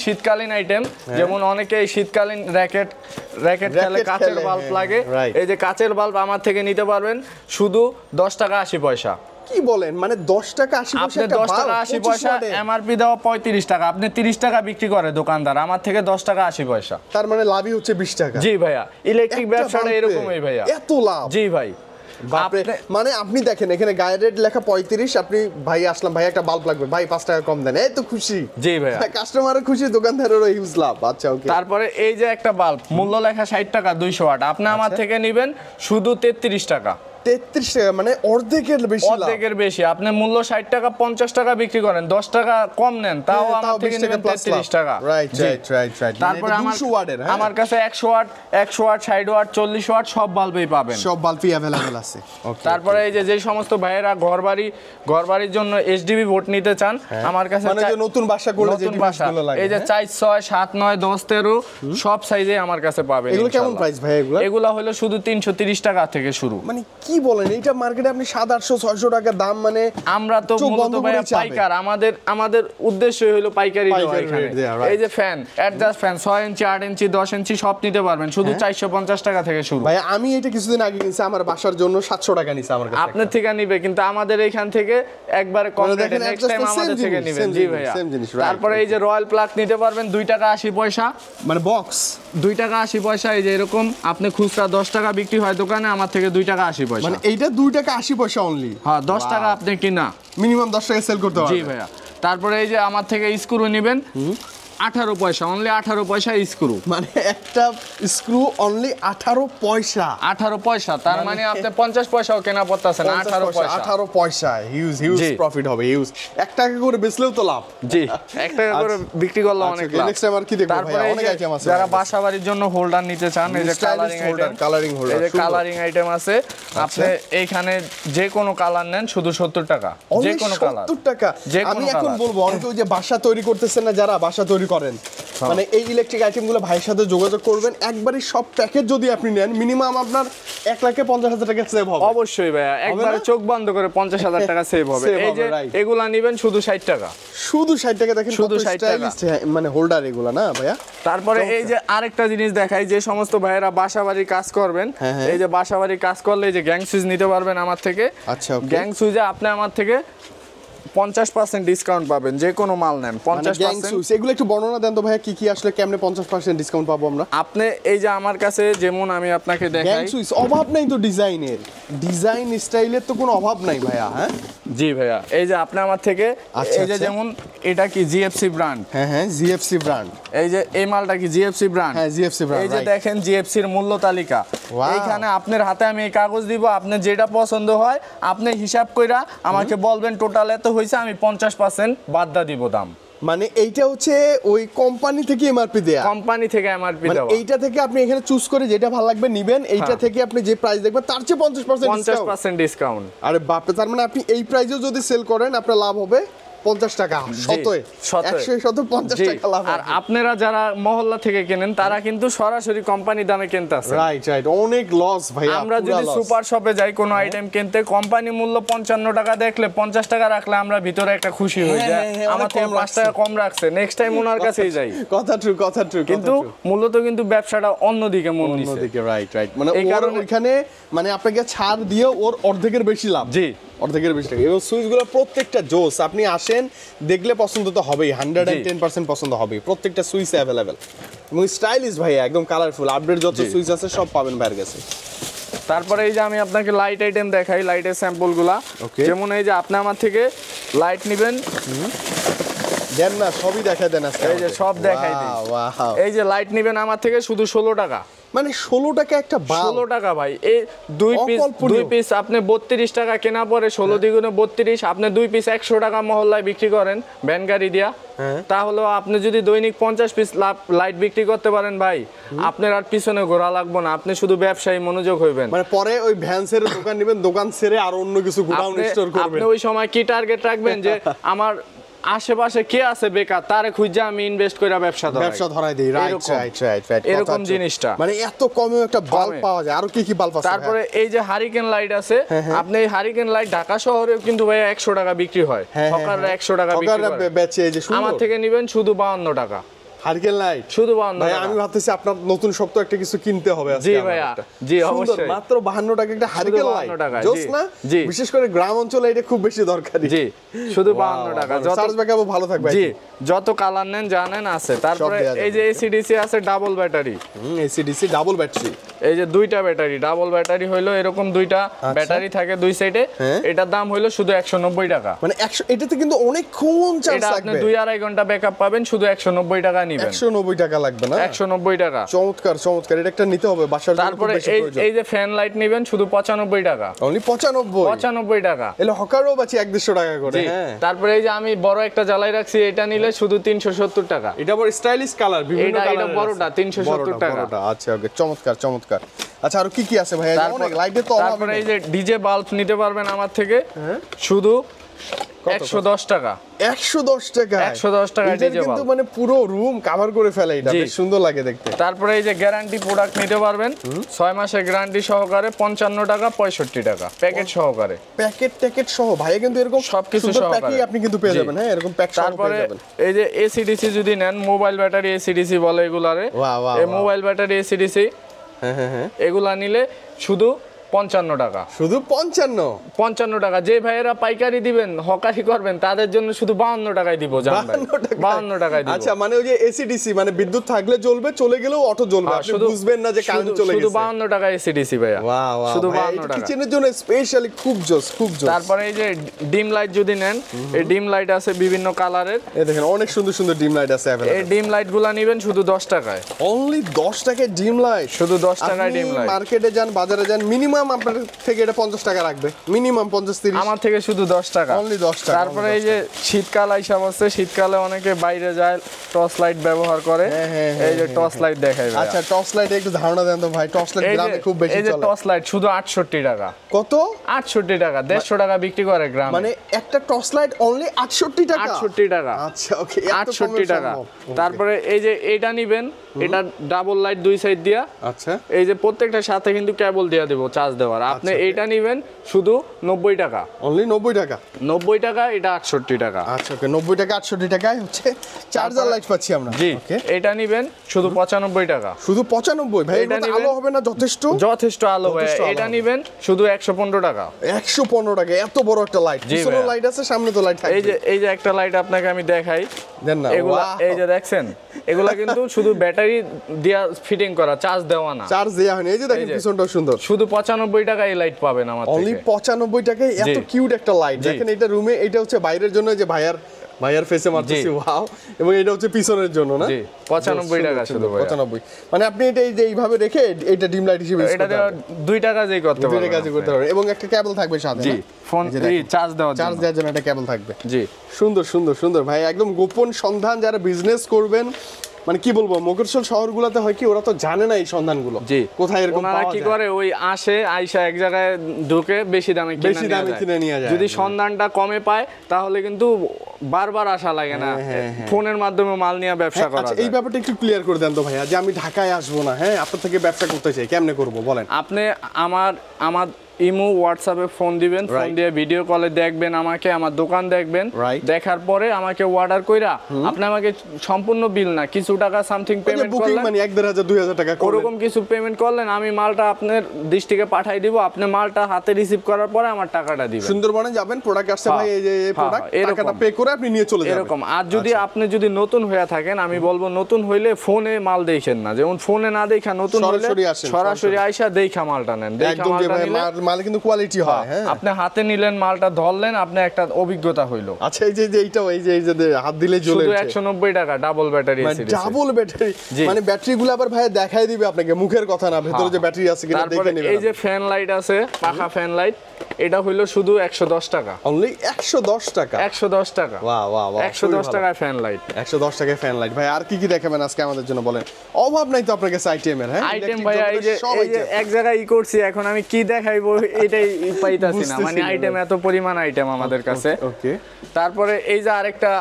শীতকালীন আইটেম, যেমন অনেকে শীতকালীন র্যাকেট খেলে, কাচের বাল্ব লাগে, এই যে কাচের বাল্ব আমার থেকে নিতে পারবেন শুধু 10 টাকা 80 পয়সা। কি বলেন, মানে 10 টাকা 80 পয়সা? আপনি 10 টাকা 80 পয়সা, এমআরপি দেওয়া 35 টাকা, আপনি 30 টাকা বিক্রি করে দোকানদার, আমার থেকে 10 টাকা 80 পয়সা। তার মানে লাভই হচ্ছে 20 টাকা। জি ভাইয়া, ইলেকট্রিক ব্যবসাটা এরকমই ভাইয়া, এত লাভ। জি ভাই। মানে আপনি দেখেন এখানে গায়ের রেট লেখা 35, আপনি ভাই আসলাম, ভাই একটা বাল্ব লাগবে, ভাই 5 টাকা কম দেন, এই তো খুশি। জি ভাইয়া, কাস্টমারও খুশি, দোকানদারেরও হিউজ লাভ। আচ্ছা ওকে। তারপরে এই যে একটা বাল্ব মূল্য লেখা 60 টাকা 200 ওয়াট, আপনি আমার থেকে নেবেন শুধু 33 টাকা। 33 টাকা, মানে অর্ধেকের বেশি। আপনি মূল্য 60 টাকা 50 টাকা বিক্রি করেন, 10 টাকা কম নেন, তাও আমার থেকে নেবেন 33 টাকা। রাইট। তারপরে আমার কাছে 100 ওয়াট 60 ওয়াট 40 ওয়াট সব বাল্বই পাবেন, সব বাল্বই अवेलेबल আছে। তারপরে এই যে সমস্ত ভাইয়েরা ঘরবাড়ির জন্য এসডিবি বোর্ড নিতে চান, আমার কাছে মানে যে নতুন বাসা করলে যে জিনিসগুলো লাগে, এই যে 4 6 7 9 10 13 সব সাইজে আমার কাছে পাবেন। এগুলো কেমন প্রাইস ভাই? এগুলো হলো শুধু 330 টাকা থেকে শুরু। মানে কি বলেন, এইটা মার্কেটে আপনি 700-800 টাকা দাম, মানে আমরা তো মূলত পাইকার, আমাদের উদ্দেশ্যই হলো পাইকারি দেওয়া এখানে। এই যে ফ্যান, অ্যাডজাস্ট ফ্যান 6 ইঞ্চি 8 ইঞ্চি 10 ইঞ্চি সব নিতে পারবেন শুধু 450 টাকা থেকে শুরু। ভাই আমি এটা কিছুদিন আগে কিনছি আমার বাসার জন্য, 700 টাকা নিছে আমার কাছে। আপনার থেকে নিবে, কিন্তু আমাদের এখান থেকে একবারে কম রেটে নেক্সট টাইম আমাদের থেকে নেবেন। জি ভাইয়া। তারপরে এই যে রয়্যাল প্লাগ নিতে পারবেন 2 টাকা 80 পয়সা, মানে বক্স 2 টাকা 80 পয়সা। এই যে এরকম আপনি খুচরা 10 টাকা বিক্রি হয় দোকানে, আমার থেকে 2 টাকা 80 পয়সা। মানে এইটা 2 টাকা 80 পয়সা অনলি? হ্যাঁ, 10 টাকা আপনি কিনা, মিনিমাম 10 টাকা সেল করতে হবে। জি ভাইয়া। তারপরে এই যে আমার থেকে স্ক্রু নেবেন 18 পয়সা, অনলি 18 পয়সা স্ক্রু। মানে একটা স্ক্রু অনলি 18 পয়সা? 18 পয়সা, তার মানে আপনি 50 পয়সাও কেনা পড়তেছে না, 18 পয়সা। হিউজ প্রফিট হবে, হিউজ। 1 টাকা করে বেচলেও তো লাভ। জি, 1 টাকা করে বিক্রি করলে অনেক লাভ। নেক্সট টাইম আর কি দেখব ভাই, অনেক আইটেম আছে। যারা বাসাবাড়ির জন্য হোল্ডার নিতে চান, এই যে কালারিং হোল্ডার, এই যে কালারিং আইটেম আছে, আপনি এইখানে যে কোনো কালার নেন শুধু 70 টাকা, যে কোনো কালার 70 টাকা। আমি এখন বলবো অনেকে ওই যে বাসা তৈরি করতেছেন না, যারা বাসা তৈরি করেন, মানে এই ইলেকট্রিক আইটেমগুলো ভাইয়ের সাথে যোগাযোগ করবেন। একবারই সব প্যাকেজ যদি আপনি নেন, মিনিমাম আপনার 1,50,000 টাকা সেভ হবে। অবশ্যই ভাইয়া, একবারে চোখ বন্ধ করে 50,000 টাকা সেভ হবে। এই যে এগুলা নেবেন শুধু 60 টাকা, শুধু 60 টাকা। দেখেন শুধু 60 টাকা, মানে হোল্ডার এগুলা না ভাইয়া। তারপরে এই যে আরেকটা জিনিস দেখাই, যে সমস্ত ভাইয়েরা বাসাবাড়ির কাজ করবেন, এই যে বাসাবাড়ির কাজ করলে এই যে গ্যাং সুইচ নিতে পারবেন আমার থেকে। আচ্ছা, গ্যাং সুইচে আপনি আমার থেকে 50% ডিসকাউন্ট পাবেন, যে কোনো মাল নেন 50%। এগুলো একটু বর্ণনা দেন তো ভাইয়া, কি কি আসলে কেমনে 50% ডিসকাউন্ট পাবো আমরা? আপনি এই যে আমার কাছে যেমন আমি আপনাকে দেখাই, অভাব নাই তো ডিজাইনের, ডিজাইন স্টাইলের তো কোনো অভাব নাই ভাইয়া। হ্যাঁ জি ভাইয়া, এই যে আপনি আমার থেকে এই যে যেমন এটা কি জিএফসি ব্র্যান্ড। হ্যাঁ জিএফসি ব্র্যান্ড। এই যে এই মালটা কি জিএফসি ব্র্যান্ড? হ্যাঁ জিএফসি ব্র্যান্ড। এই যে দেখেন জিএফসির মূল্য তালিকা, এইখানে আপনার হাতে আমি এই কাগজ দিব, আপনি যেটা পছন্দ হয় আপনি হিসাব কইরা আমাকে বলবেন টোটাল এত হইছে, আমি 50% বাদ দিব দাম। মানে এইটা হচ্ছে ওই কোম্পানি থেকে এমআরপি দেয়া, কোম্পানি থেকে এমআরপি দেওয়া। এইটা থেকে আপনি এখানে চুজ করে যেটা ভালো লাগবে নিবেন, এইটা থেকে আপনি যে প্রাইস দেখবেন তার চেয়ে 50% ডিসকাউন্ট। আরে বাপ রে, তার মানে আপনি এই প্রাইসেও যদি সেল করেন আপনার লাভ হবে 50 টাকা শতয়ে 100 টাকা লাভ। আর আপনারা যারা মহল্লা থেকে কেনেন তারা কিন্তু সরাসরি কোম্পানি দামে কিনতেছে। রাইট রাইট, অনেক লস ভাই। আমরা যদি সুপার শপে যাই কোনো আইটেম কিনতে, কোম্পানি মূল্য 55 টাকা দেখলে 50 টাকা রাখলে আমরা ভিতরে একটা খুশি হই যে আমার থেকে 5 টাকা কম রাখছে, নেক্সট টাইম ওনার কাছেই যাই। কথা ট্রু, কথা ট্রু। কিন্তু মূলত কিন্তু ব্যবসাটা অন্যদিকে মন নিছে। অন্যদিকে, রাইট রাইট। মানে ওর ওইখানে মানে আপনাকে ছাড় দিয়ে ওর অর্ধেকের বেশি লাভ। জি, অর্ধেকের বেশি টাকা। এবং সুইচগুলো প্রত্যেকটা জোস, আপনি আসেন দেখলে পছন্দ তো হবেই, 110% পছন্দ হবে। প্রত্যেকটা সুইচ অ্যাভেলেবেল এবং স্টাইলিশ ভাই, একদম কালারফুল। আপডেট যত সুইচ আছে সব পাবেন ভাইয়ের কাছে। তারপরে এই যে আমি আপনাকে লাইট আইটেম দেখাই, লাইটের স্যাম্পলগুলা। যেমন এই যে আপনি আমার থেকে লাইট নেবেন, দেন না সবই দেখাই দেন আজকে। এই যে সব দেখাই দিই। এই যে লাইট নেবেন আমার থেকে শুধু 16 টাকা। মানে 16 টাকা একটা বাল্ব। 16 টাকা ভাই। এই দুই পিস আপনি 32 টাকা কেনা পরে 16 দ্বিগুণে 32, আপনি 2 পিস 100 টাকা মহল্লায় বিক্রি করেন ভ্যান গাড়ি দিয়া, তাহলে আপনি যদি দৈনিক 50 পিস লাইট বিক্রি করতে পারেন ভাই, আপনার আর পিছনে ঘোরা লাগবে না, আপনি শুধু ব্যবসায়ী মনোযোগ হইবেন। মানে পরে ওই ভ্যান ছেড়ে দোকান নেবেন, দোকান ছেড়ে আর অন্য কিছু গোডাউন স্টোর করবেন। আপনি ওই সময় কি টার্গেট রাখবেন যে আমার আশেপাশে কে আছে বেকার, তারে খুঁজে আমি ইনভেস্ট করে ব্যবসা ধরাই দেই। রাইট রাইট রাইট, এরকম জিনিসটা। মানে এত কমে একটা বাল্ব পাওয়া যায়। আর কি কি বাল্ব আছে? তারপরে এই যে হারিকেন লাইট আছে, আপনি এই হারিকেন লাইট ঢাকা শহরে কিন্তু ভাই 100 টাকা বিক্রি হয়, হকাররা 100 টাকা বিক্রি করে, বেচে। এই যে আমার থেকে নেবেন শুধু 52 টাকা হারিকেন লাইট, শুধু 52 ভাই। টাকা। আমি ভাবতেছি আপনার নতুন সপ্তাহে একটা কিছু কিনতে হবে আজকে। জি ভাইয়া, জি অবশ্যই। মাত্র 52 টাকা একটা হারিকেন লাইট, জোস না? জি, বিশেষ করে গ্রাম অঞ্চলে এটা খুব বেশি দরকারি। জি, শুধু 52 টাকা। চার্জ ব্যাকআপও ভালো থাকবে। জি, যত কালার নেন জানেন আছে। তারপরে এই যে এসিডিসি আছে double battery. AC DC double battery. এই যে দুইটা ব্যাটারি, ডাবল ব্যাটারি হইলো এরকম দুইটা ব্যাটারি থাকে দুই সাইডে। এটার দাম হইলো শুধু 190 টাকা। মানে 100, এটাতে কিন্তু অনেকক্ষণ চার্জ লাগবে। আপনি 2-2.5 ঘন্টা ব্যাকআপ পাবেন, শুধু 190 টাকা নেবেন। 190 টাকা লাগবে না? 190 টাকা। চমৎকার চমৎকার, এটা একটা নিতে হবে বাসার জন্য। তারপরে এই যে ফ্যান লাইট নেবেন শুধু 95 টাকা। অনলি 95 টাকা। এলে হকারও বাঁচি 150 টাকা করে। হ্যাঁ, তারপরে এই যে আমি বড় একটা জ্বালাই রাখছি, এটা নিলে শুধু 370 টাকা। এটা বড় স্টাইলিশ কালার, বিভিন্ন কালার। এটা বড়টা 370 টাকা। আচ্ছা ওকে, চমৎকার চমৎকার। আচ্ছা আর কি কি আছে ভাই? অনেক লাইটে তো। তারপরে এই যে ডিজে বাল্ব নিতে পারবেন আমার থেকে শুধু 110 টাকা। 110 টাকা? 110 টাকা ডিজে বাল্ব। কিন্তু মানে পুরো রুম কভার করে ফেলে, এটা বেশ সুন্দর লাগে দেখতে। তারপরে এই যে গ্যারান্টি প্রোডাক্ট নিতে পারবেন 6 মাসের গ্যারান্টি সহকারে 55 টাকা 65 টাকা প্যাকেট সহকারে। প্যাকেট সহ ভাই, কিন্তু এরকম সবকিছু সহকারে আপনি কিন্তু পেয়ে যাবেন। হ্যাঁ, এরকম প্যাক সহ পেয়ে যাবেন। তারপরে এই যে এসিডিসি যদি নেন, মোবাইল ব্যাটারি এসিডিসি বলে এগুলারে। এই মোবাইল ব্যাটারি এসিডিসি, হ্যাঁ, এগুলা নিলে শুধু 55 টাকা। শুধু 55 টাকা। যে ভাইয়েরা পাইকারি দিবেন, হকারি করবেন, তাদের জন্য শুধু 52 টাকায় দিব। 52 টাকায় দিব। আচ্ছা, মানে ওই যে এসিডিসি মানে বিদ্যুৎ থাকলে জ্বলবে, চলে গেলেও অটো জ্বলবে, আপনি বুঝবেন না যে কারেন্ট চলে গেছে। শুধু 52 টাকা এসিডিসি ভাইয়া। শুধু 52 টাকা। কিচেনের জন্য স্পেশালি খুব জোস, খুব জোস। তারপরে এই যে ডিম লাইট যদি নেন, এই ডিম লাইট আছে বিভিন্ন কালারের। এই দেখেন অনেক সুন্দর সুন্দর ডিম লাইট আছে अवेलेबल। এই ডিম লাইটগুলো নেবেন শুধু 10 টাকায়। অনলি 10 টাকায় ডিম লাইট। শুধু 10 টাকায় ডিম লাইট। মার্কেটে যান, বাজারে যান, মিনিমাম আপনার থেকে এটা 50 টাকা রাখবে, মিনিমাম 50-30। আমার থেকে শুধু 10 টাকা। অনলি 10 টাকা। তারপরে এই যে শীতকাল আইসা বসে, শীতকালে অনেকে বাইরে যায়, টর্চ লাইট ব্যবহার করে। এই যে টর্চ লাইট দেখাই। আচ্ছা, টর্চ লাইট একটু ধারণা দেন তো ভাই। টর্চ লাইট গ্রামে খুব বেশি চলে। এই যে টর্চ লাইট শুধু 68 টাকা। কত? 68 টাকা। 150 টাকা বিক্রি করে গ্রামে। মানে একটা টর্চ লাইট অনলি 68 টাকা? 68 টাকা। আচ্ছা ওকে, 68 টাকা। তারপরে এই যে এটা নিবেন, এটা ডাবল লাইট দুই সাইড দিয়া। আচ্ছা, এই যে প্রত্যেকটার সাথে কিন্তু কেবল দিয়া দেব চার্জ দেওয়ার। আপনি এইটা নিবেন শুধু 90 টাকা। অনলি 90 টাকা? 90 টাকা, এটা 68 টাকা। আচ্ছা ওকে, 90 টাকা 68 টাকায় হচ্ছে চার্জার লাইট পাচ্ছি আমরা। জি, এটা নিবেন শুধু 95 টাকা। শুধু 95? ভাই এটা আলো হবে না যথেষ্ট? যথেষ্ট আলো ভাই। এটা নিবেন শুধু 115 টাকা। 115 টাকা? এত বড় একটা লাইট? পিছনে লাইট আছে, সামনে তো লাইট থাকবে। এই যে একটা লাইট আপনাকে আমি দেখাই। দেন না। এগুলা এই যে দেখছেন, এগুলা কিন্তু শুধু ব্যাটারি দিয়া ফিটিং করা, চার্জ দেওয়া না। চার্জ দেয়া হয়নি। এই যে দেখেন পিছনটাও সুন্দর। শুধু 95 টাকা এই লাইট পাবেন আমার থেকে। অনলি 95 টাকায় এত কিউট একটা লাইট। দেখেন এটা রুমে, এটা হচ্ছে বাইরের জন্য, যে ভাইয়ার ফেসে মারতেছি, ওয়াও। এবং এটা হচ্ছে পিছনের জন্য না? জি, 95 টাকা শুধু ভাই। 95। মানে আপনি এটা এই যে এইভাবে রেখে এটা ডিম লাইট হিসেবে ইউজ করতে পারবেন। 2 টাকা যেই করতে পারবেন। 2 টাকা কাজ করতে পারবেন। এবং একটা কেবল থাকবে সাথে। জি, ফোন চার্জ দেওয়ার জন্য একটা কেবল থাকবে। জি, সুন্দর সুন্দর সুন্দর ভাই, একদম গোপন সন্ধান। যারা বিজনেস করবেন, মানে কি বলবো, মফস্বল শহরগুলোতে হয় কি, ওরা তো জানে না এই সন্ধানগুলো। জি, কোথায় এরকম পাওয়া যায়। ওনারা কি করে, ওই আইসা এক জায়গায় ঢুকে বেশি দামে কিনে নিয়ে যায়। যদি সন্ধানটা কমে পায় তাহলে কিন্তু বারবার আসা লাগে না, ফোনের মাধ্যমে মাল নিয়ে ব্যবসা করা আচ্ছা যায়। এই ব্যাপারটা একটু ক্লিয়ার করে দেন তো ভাইয়া, যে আমি ঢাকায় আসবো না, হ্যাঁ আপনার থেকে ব্যবসা করতে চাই, কেমনে করব বলেন? আপনি আমার ইমো হোয়াটসঅ্যাপে ফোন দিবেন, ফোন দিয়ে ভিডিও কলে দেখবেন আমাকে, আমার দোকান দেখবেন, দেখার পরে আমাকে অর্ডার কইরা আপনি আমাকে সম্পূর্ণ বিল না, কিছু টাকা সামথিং পেমেন্ট বুকিং করলেন, মানে 1,500 2,000 টাকা ওরকম কিছু পেমেন্ট করলেন, আমি মালটা আপনার ডিস্ট্রিক্টে পাঠিয়ে দিব, আপনি মালটা হাতে রিসিভ করার পরে আমার টাকাটা দিবেন। সুন্দরবনে যাবেন, প্রোডাক্ট আসছে ভাই, এই যে এই প্রোডাক্ট, টাকাটা পে করে আপনি নিয়ে চলে যাবেন এরকম। আর যদি আপনি যদি নতুন হয়ে থাকেন, আমি বলবো নতুন হইলে ফোনে মাল দেখেন না, যেমন ফোনে না দেখা, নতুন হইলে সরাসরি আইসা দেখা মালটা নেন, দেখা মালটা নিলে মাল কিন্তু কোয়ালিটি হয়। হ্যাঁ আপনি হাতে নিলেন, মালটা ধরলেন, আপনি একটা অভিজ্ঞতা হইলো। আচ্ছা এই যে এইটাও এই যে হাত দিলে জ্বলে শুধু 190 টাকা ডাবল ব্যাটারি এসে দিয়েছে। ডাবল ব্যাটারি মানে ব্যাটারিগুলো আবার ভাই দেখাই দিবে আপনাকে, মুখের কথা না, ভেতরে যে ব্যাটারি আছে কিনা দেখে নেবেন। এই যে ফ্যান লাইট আছে, পাখা ফ্যান লাইট, এটা হইলো শুধু 110 টাকা, অনলি 110 টাকা। 110 টাকা, বাহ বাহ বাহ, 110 টাকায় ফ্যান লাইট। 110 টাকায় ফ্যান লাইট। ভাই আর কি কি দেখাবেন আজকে আমাদের জন্য বলেন? অভাব নাই তো আপনার কাছে আইটেমের? হ্যাঁ আইটেম ভাই, এই যে এক জায়গায় করছি, এখন আমি কি দেখাইবো এটাই পাইতাছি না, মানে আইটেম এত পরিমাণ আইটেম আমাদের কাছে। ওকে, তারপরে এই যে আরেকটা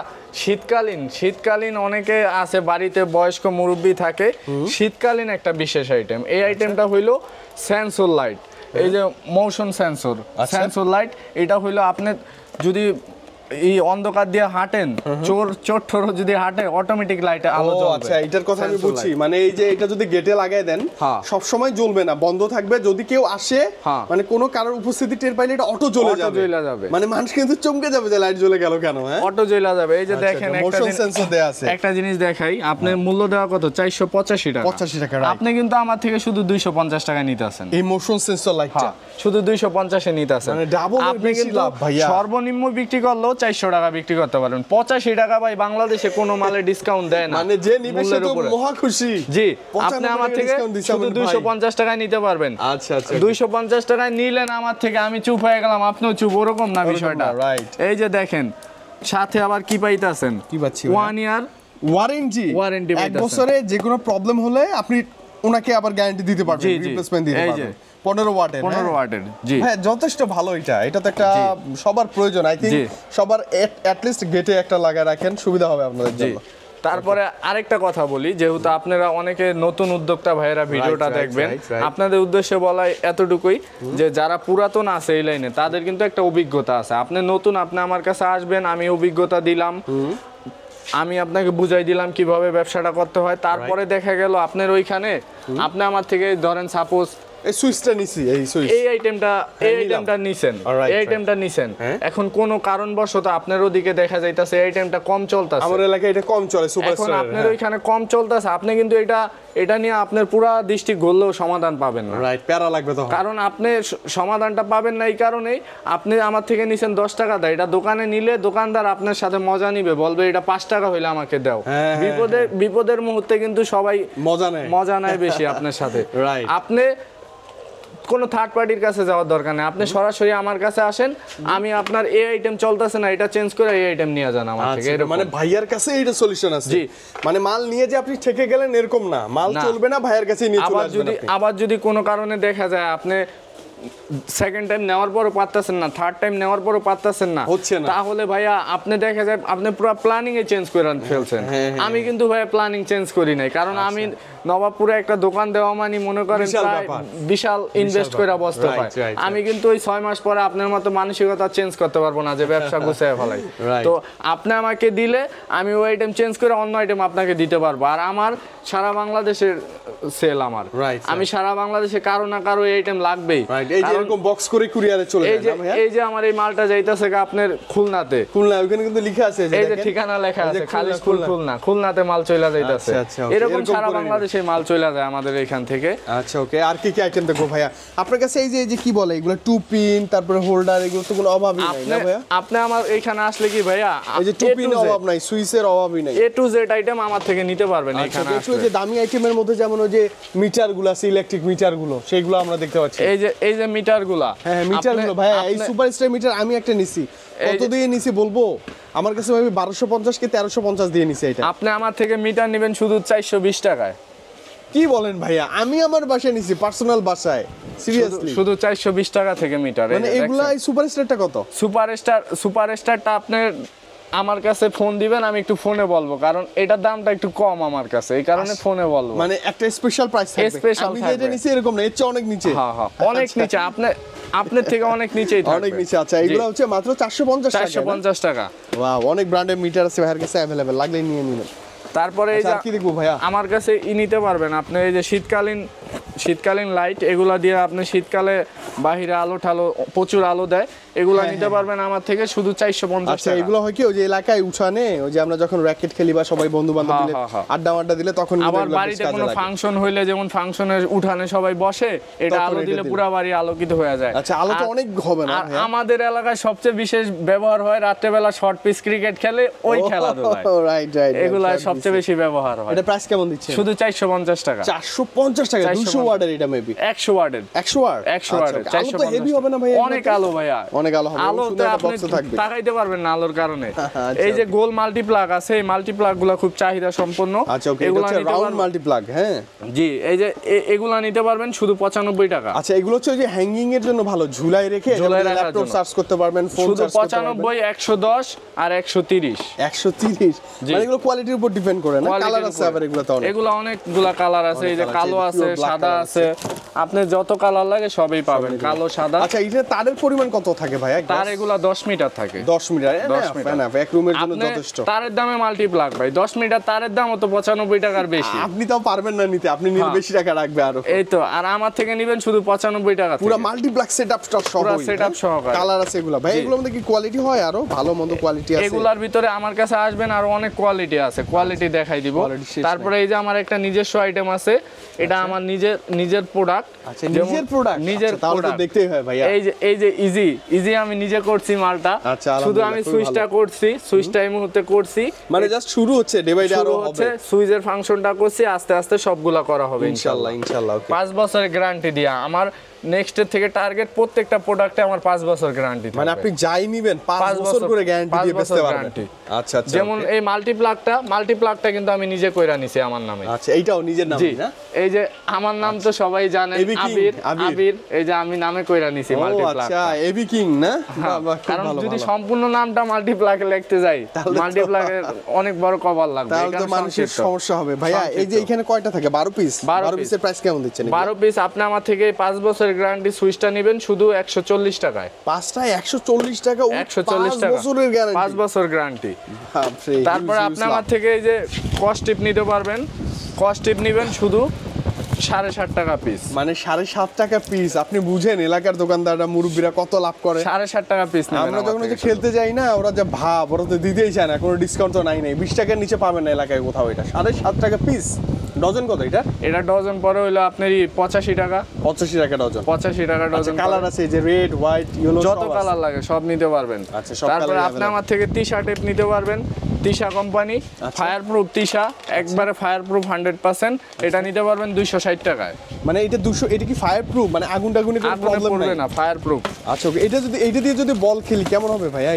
শীতকালীন অনেকে আছে বাড়িতে, বয়স্ক মুরব্বি থাকে, শীতকালীন একটা বিশেষ আইটেম, এই আইটেমটা হইলো সেন্সর লাইট, এই যে মোশন সেন্সর লাইট, এটা হইলো আপনি যদি এই অন্ধকার দিয়ে হাঁটেন, চোর যদি হাঁটে, অটোমেটিক লাইটে আলো জ্বলবে। আচ্ছা এটার কথা আমি বুঝছি, মানে এই যে এটা যদি গেটে লাগায় দেন সব সময় জ্বলবে না, বন্ধ থাকবে, যদি কেউ আসে মানে কোনো কারোর উপস্থিতি টের পাইলে এটা অটো জ্বলে যাবে, মানে মানুষ কিন্তু চমকে যাবে যে লাইট জ্বলে গেল কেন। হ্যাঁ অটো জ্বলে যাবে। এই যে দেখেন মোশন সেন্সর দেয়া আছে, একটা জিনিস দেখাই, আপনি মূল্য দেওয়া কত? 485 টাকা। 85 টাকা, আপনি কিন্তু আমার থেকে শুধু 250 টাকা নিতেছেন এই মোশন সেন্সর লাইটটা, শুধু 250 এ নিতেছেন, মানে ডাবল এর বেশি লাভ ভাইয়া। সর্বনিম্ন বিক্রি করলেও 400 টাকা বিক্রি করতে পারবেন। 85 টাকা ভাই বাংলাদেশে কোনো মালে ডিসকাউন্ট দেয় না, মানে যে নিবে সে তো মহা খুশি। জি, আপনি আমার থেকে শুধু 250 টাকায় নিতে পারবেন। আচ্ছা আচ্ছা, 250 টাকায় নিলেন আমার থেকে, আমি চুপ হয়ে গেলাম, আপনিও চুপ, ওরকম না বিষয়টা। এই যে দেখেন সাথে আবার কি পাইতাছেন? কি পাচ্ছি? 1 ইয়ার ওয়ারেন্টি, এক পাইতাছেন। বছরে যে কোনো প্রবলেম হলে আপনি ওনাকে আবার গ্যারান্টি দিতে পারবেন, রিপ্লেসমেন্ট দিতে পারবেন। 15 ওয়াটের। জি হ্যাঁ যথেষ্ট ভালো। এটা তো একটা সবার প্রয়োজন, আই থিংক সবার এট লিস্ট গেটে একটা লাগায় রাখেন, সুবিধা হবে আপনাদের জন্য। তারপরে আরেকটা কথা বলি, যেহেতু আপনারা অনেকে নতুন উদ্যোক্তা ভাইয়েরা ভিডিওটা দেখবেন, আপনাদের উদ্দেশ্যে বলা এতটুকুই যে যারা পুরাতন আছে এই লাইনে, তাদের কিন্তু একটা অভিজ্ঞতা আছে। আপনি নতুন, আপনি আমার কাছে আসবেন, আমি অভিজ্ঞতা দিলাম, আমি আপনাকে বুঝাই দিলাম কিভাবে ব্যবসাটা করতে হয়। তারপরে দেখা গেল আপনার ওইখানে আপনি আমার থেকে ধরেন সাপোজ এই সুইচটা নিছি, এই আইটেমটা নিছেন, এখন কোন কারণবশত আপনার ওদিকে দেখা যাইতাছে এই আইটেমটা কম চলতেছে, আমার এলাকায় এটা কম চলে, এখন আপনার ওইখানে কম চলতেছে, আপনি কিন্তু এটা নিয়ে আপনার পুরা ডিস্ট্রিক্ট ঘুরলেও সমাধান পাবেন না, রাইট, প্যারা লাগবে তখন। কারণ আপনি সমাধানটা পাবেন না এই কারণেই, আপনি আমার থেকে নিছেন 10 টাকা দেয়, এটা দোকানে নিলে দোকানদার আপনার সাথে মজা নিবে, বলবে এটা 5 টাকা হইলে আমাকে দাও। বিপদের মুহূর্তে কিন্তু সবাই মজা নেয় বেশি আপনার সাথে। আপনি কোনো থার্ড পার্টির কাছে যাওয়ার দরকার নেই, আপনি সরাসরি আমার কাছে আসেন, আমি আপনার এই আইটেম চলতেছে না, এটা চেঞ্জ করে এই আইটেম নিয়ে যান আমার থেকে। মানে ভাইয়ার কাছে এইটা সলিউশন আছে। জি, মানে মাল নিয়ে যে আপনি ঠেকে গেলেন এরকম না, মাল চলবে না, ভাইয়ার কাছে নিয়ে চলে আসবেন। আবার যদি কোনো কারণে দেখা যায় আপনি সেকেন্ড টাইম নেওয়ার পরও পারতেছেন না, থার্ড টাইম নেওয়ার পরও পারতেছেন না, তাহলে ভাইয়া আপনি দেখা যায় আপনি পুরো প্ল্যানিং এ চেঞ্জ করে ফেলছেন। আমি কিন্তু ভাইয়া প্ল্যানিং চেঞ্জ করি নাই, কারণ আমি নবাবপুরে একটা দোকান দেওয়া মানে মনে করেন বিশাল ইনভেস্ট করে বসতে হয়। আমি কিন্তু ওই 6 মাস পরে আপনার মতো মানসিকতা চেঞ্জ করতে পারবো না যে ব্যবসা গুছিয়ে ফেলাই। তো আপনি আমাকে দিলে আমি ওই আইটেম চেঞ্জ করে অন্য আইটেম আপনাকে দিতে পারবো। আর আমার সারা বাংলাদেশের সেল, আমি সারা বাংলাদেশে কারো না কারো এই আইটেম লাগবেই। এই যে এরকম বক্স করে কুরিয়ারে চলে যায় না ভাইয়া? এই যে আমার এই মালটা যাইতাছে আপনার খুলনাতে, ওখানে কিন্তু লেখা আছে, এই যে ঠিকানা লেখা আছে খালিশপুর খুলনাতে মাল চলে যাইতাছে। এরকম সারা বাংলাদেশে মাল চলে যায় আমাদের এখান থেকে। আচ্ছা ওকে, আর কি কি আইটেম দেখো ভাইয়া আপনার কাছে? এই যে কি বলে এগুলো, টু পিন, তারপরে হোল্ডার, এগুলো তো কোনো অভাবই নাই না ভাইয়া? আপনি আমার এখানে আসলে কি ভাইয়া, এই যে টু পিন অভাব নাই, সুইচের অভাবই নাই, A to Z আইটেম আমার থেকে নিতে পারবেন এখানে আসলে। যে দামি আইটেমের মধ্যে যেমন ওই যে মিটারগুলো আছে, ইলেকট্রিক মিটারগুলো, সেগুলো আমরা দেখতে পাচ্ছি। এই যে মিটারগুলো, হ্যাঁ মিটারগুলো ভাইয়া, এই সুপারস্টার মিটার আমি একটা নিছি, কত দিয়ে নিছি বলবো? আমার কাছে ভাই 1250 কি 1350 দিয়ে নিছি এটা। আপনি আমার থেকে মিটার নেবেন শুধু 420 টাকায়। কি বলেন ভাইয়া? আমি আমার বাসায় নিছি, পার্সোনাল বাসায়, সিরিয়াসলি শুধু 420 টাকা থেকে মিটার। মানে এগুলা এই সুপারস্টারটা কত? সুপারস্টারটা আপনার আমার কাছে ফোন দিবেন, আমি একটু ফোনে বলবো, কারণ এটার দামটা একটু কম আমার কাছে, এই কারণে ফোনে বলবো। মানে একটা স্পেশাল প্রাইস থাকবে, স্পেশাল আমি যেটা নিছি এরকম না, এর চেয়ে অনেক নিচে। হ্যাঁ হ্যাঁ, অনেক নিচে, আপনার থেকে অনেক নিচেই থাকবে। অনেক নিচে। আচ্ছা, এগুলো হচ্ছে মাত্র 450 টাকা। 450 টাকা। ওয়াও, অনেক ব্র্যান্ডের মিটার আছে ভাইয়ের কাছে अवेलेबल, লাগলে নিয়ে নিন। তারপরে এই যে কি দেখবো ভাইয়া, আমার কাছে নিতে পারবেন আপনি, এই যে শীতকালীন লাইট, এগুলা দিয়ে আপনি শীতকালে বাহিরে আলো ঠালো প্রচুর আলো দেয়, এগুলা নিতে পারবেন আমার থেকে শুধু 450 আচ্ছা, টাকা। এগুলো হয় কি ওই যে এলাকায় উঠানে, ওই যে আমরা যখন র্যাকেট খেলি বা সবাই বন্ধু বান্ধব মিলে আড্ডা দিলে তখন আবার বাড়িতে কোনো ফাংশন হইলে, যেমন ফাংশনের উঠানে সবাই বসে, এটা আলো দিলে পুরো বাড়ি আলোকিত হয়ে যায়। আচ্ছা, আলো তো অনেক হবে না। আর আমাদের এলাকায় সবচেয়ে বিশেষ ব্যবহার হয় রাত্রেবেলা শর্ট পিচ ক্রিকেট খেলে, ওই খেলাধুলায়। রাইট, এগুলা সবচেয়ে বেশি ব্যবহার হয়। এটা প্রাইস কেমন দিচ্ছে? শুধু 450 টাকা। 450 টাকা 200 ওয়াটের, এটা মেবি 100 ওয়াটের। 100 ওয়াট। 100 ওয়াটের। আলো তো হেভি হবে না ভাই? অনেক আলো ভাইয়া, অনেক আলো হবে। আলোতে আপনি তাকাইতে পারবেন না আলোর কারণে। এই যে গোল মাল্টিপ্লাগ আছে, এই মাল্টিপ্লাগ গুলা খুব চাহিদা সম্পন্ন। আচ্ছা, ওকে, এটা হচ্ছে রাউন্ড মাল্টিপ্লাগ। হ্যাঁ জি, এই যে এগুলা নিতে পারবেন শুধু 95 টাকা। আচ্ছা, এগুলো হচ্ছে ওই যে হ্যাঙ্গিং এর জন্য ভালো, ঝুলায় রেখে ল্যাপটপ চার্জ করতে পারবেন, ফোন চার্জ করতে পারবেন। শুধু 95, 110 আর 130। 130 মানে এগুলো কোয়ালিটির উপর ডিপেন্ড করে না? কালার আছে আবার এগুলোতে অনেক, এগুলো অনেকগুলা কালার আছে, এই যে কালো আছে, সাদা আছে, আপনি যত কালার লাগে সবই পাবেন, কালো সাদা। আচ্ছা, এটা তারের পরিমাণ কত থাকে ভাই? তার এগুলা 10 মিটার থাকে। 10 মিটার, 10 মিটার না এক রুমের জন্য যথেষ্ট। তারের দামে মাল্টিপ্লাগ ভাই, 10 মিটার তারের দাম তো 95 টাকার বেশি। আপনি তাও পারবেন না নিতে, আপনি নিলে বেশি টাকা রাখবে আরো। এই তো, আর আমার থেকে নেবেন শুধু 95 টাকা। পুরো মাল্টিপ্লাগ সেটআপ সহ, পুরো সেটআপ সহকারে কালার আছে এগুলা ভাই। এগুলোর মধ্যে কি কোয়ালিটি হয় আরো ভালো মন্দ কোয়ালিটি আছে? এগুলার ভিতরে আমার কাছে আসবেন, আর অনেক কোয়ালিটি আছে, কোয়ালিটি দেখাই দিব। তারপরে এই যে আমার একটা নিজস্ব আইটেম আছে, এটা আমার নিজের প্রোডাক্ট। আচ্ছা, নিজের প্রোডাক্ট, নিজের তাহলে তো দেখতেই হয় ভাইয়া। এই যে ইজি আমি নিজে করছি মালটা। আচ্ছা, শুধু আমি সুইচটা করছি, সুইচটা এই মুহূর্তে করছি, মানে জাস্ট শুরু হচ্ছে, ডে বাই ডে আরো হবে। সুইচের ফাংশনটা করছি, আস্তে আস্তে সবগুলা করা হবে ইনশাআল্লাহ। 5 বছরের গ্যারান্টি দিয়া আমার নেক্সটের থেকে টার্গেট, প্রত্যেকটা প্রোডাক্টে আমার 5 বছর গ্যারান্টি থাকবে। মানে আপনি যাই নিবেন 5 বছর করে গ্যারান্টি দিয়ে বেচতে পারবেন। আচ্ছা আচ্ছা, যেমন এই মাল্টিপ্লাগটা কিন্তু আমি নিজে কইরা নিছি আমার নামে। আচ্ছা, এইটাও নিজের নাম না? এই যে আমার নাম তো সবাই জানেন, আবির, এই যে আমি নামে কইরা নিছি মাল্টিপ্লাগ। আচ্ছা, এবি কিং না? কারণ যদি সম্পূর্ণ নামটা মাল্টিপ্লাগে লিখতে যাই, মাল্টিপ্লাগের অনেক বড় কভার লাগবে, তাহলে তো মানুষের সমস্যা হবে ভাইয়া। এই যে এখানে কয়টা থাকে? 12 পিস। 12 পিসের প্রাইস কেমন দিচ্ছেন? 12 পিস আপনি আমার থেকে 5 বছর গ্যারান্টি সুইচটা নেবেন শুধু 140 টাকায়। পাঁচটা 140 টাকা, 140 টাকা, 5 বছরের গ্যারান্টি। 5 বছর গ্যারান্টি। তারপরে আপনি আমার থেকে এই যে কস্ট টিপ নিতে পারবেন, কস্ট টিপ নেবেন শুধু 7.5 টাকা পিস। মানে 7.5 টাকা পিস। আপনি বুঝেন এলাকার দোকানদাররা, মুরব্বীরা কত লাভ করে? 7.5 টাকা পিস নেবেন। আমরা যখন যে খেলতে যাই না, ওরা যে ভাব, ওরা তো দিতেই চায় না, কোনো ডিসকাউন্ট তো নাই 20 টাকার নিচে পাবেন না এলাকায় কোথাও। এটা 7.5 টাকা পিস। ডজন কত এটা? এটা ডজন পরে হলো আপনার 85 টাকা। 85 টাকা ডজন। 85 টাকা ডজন। কালার আছে যে রেড, হোয়াইট, ইয়েলো, যত কালার লাগে সব নিতে পারবেন। আচ্ছা, সব তারপরে আপনি আমার থেকে তিশা টেপ নিতে পারবেন, Tisha company, fire proof Tisha, একবারে ফায়ার প্রুফ 100%। এটা নিতে পারবেন 260 টাকায়। মানে এটা 200, এটা কি ফায়ার প্রুফ? মানে আগুন টাগুনে কোনো প্রবলেম পড়বে না, ফায়ার প্রুফ। আচ্ছা, ওকে, এটা দিয়ে যদি বল খেলি কেমন হবে ভাইয়া?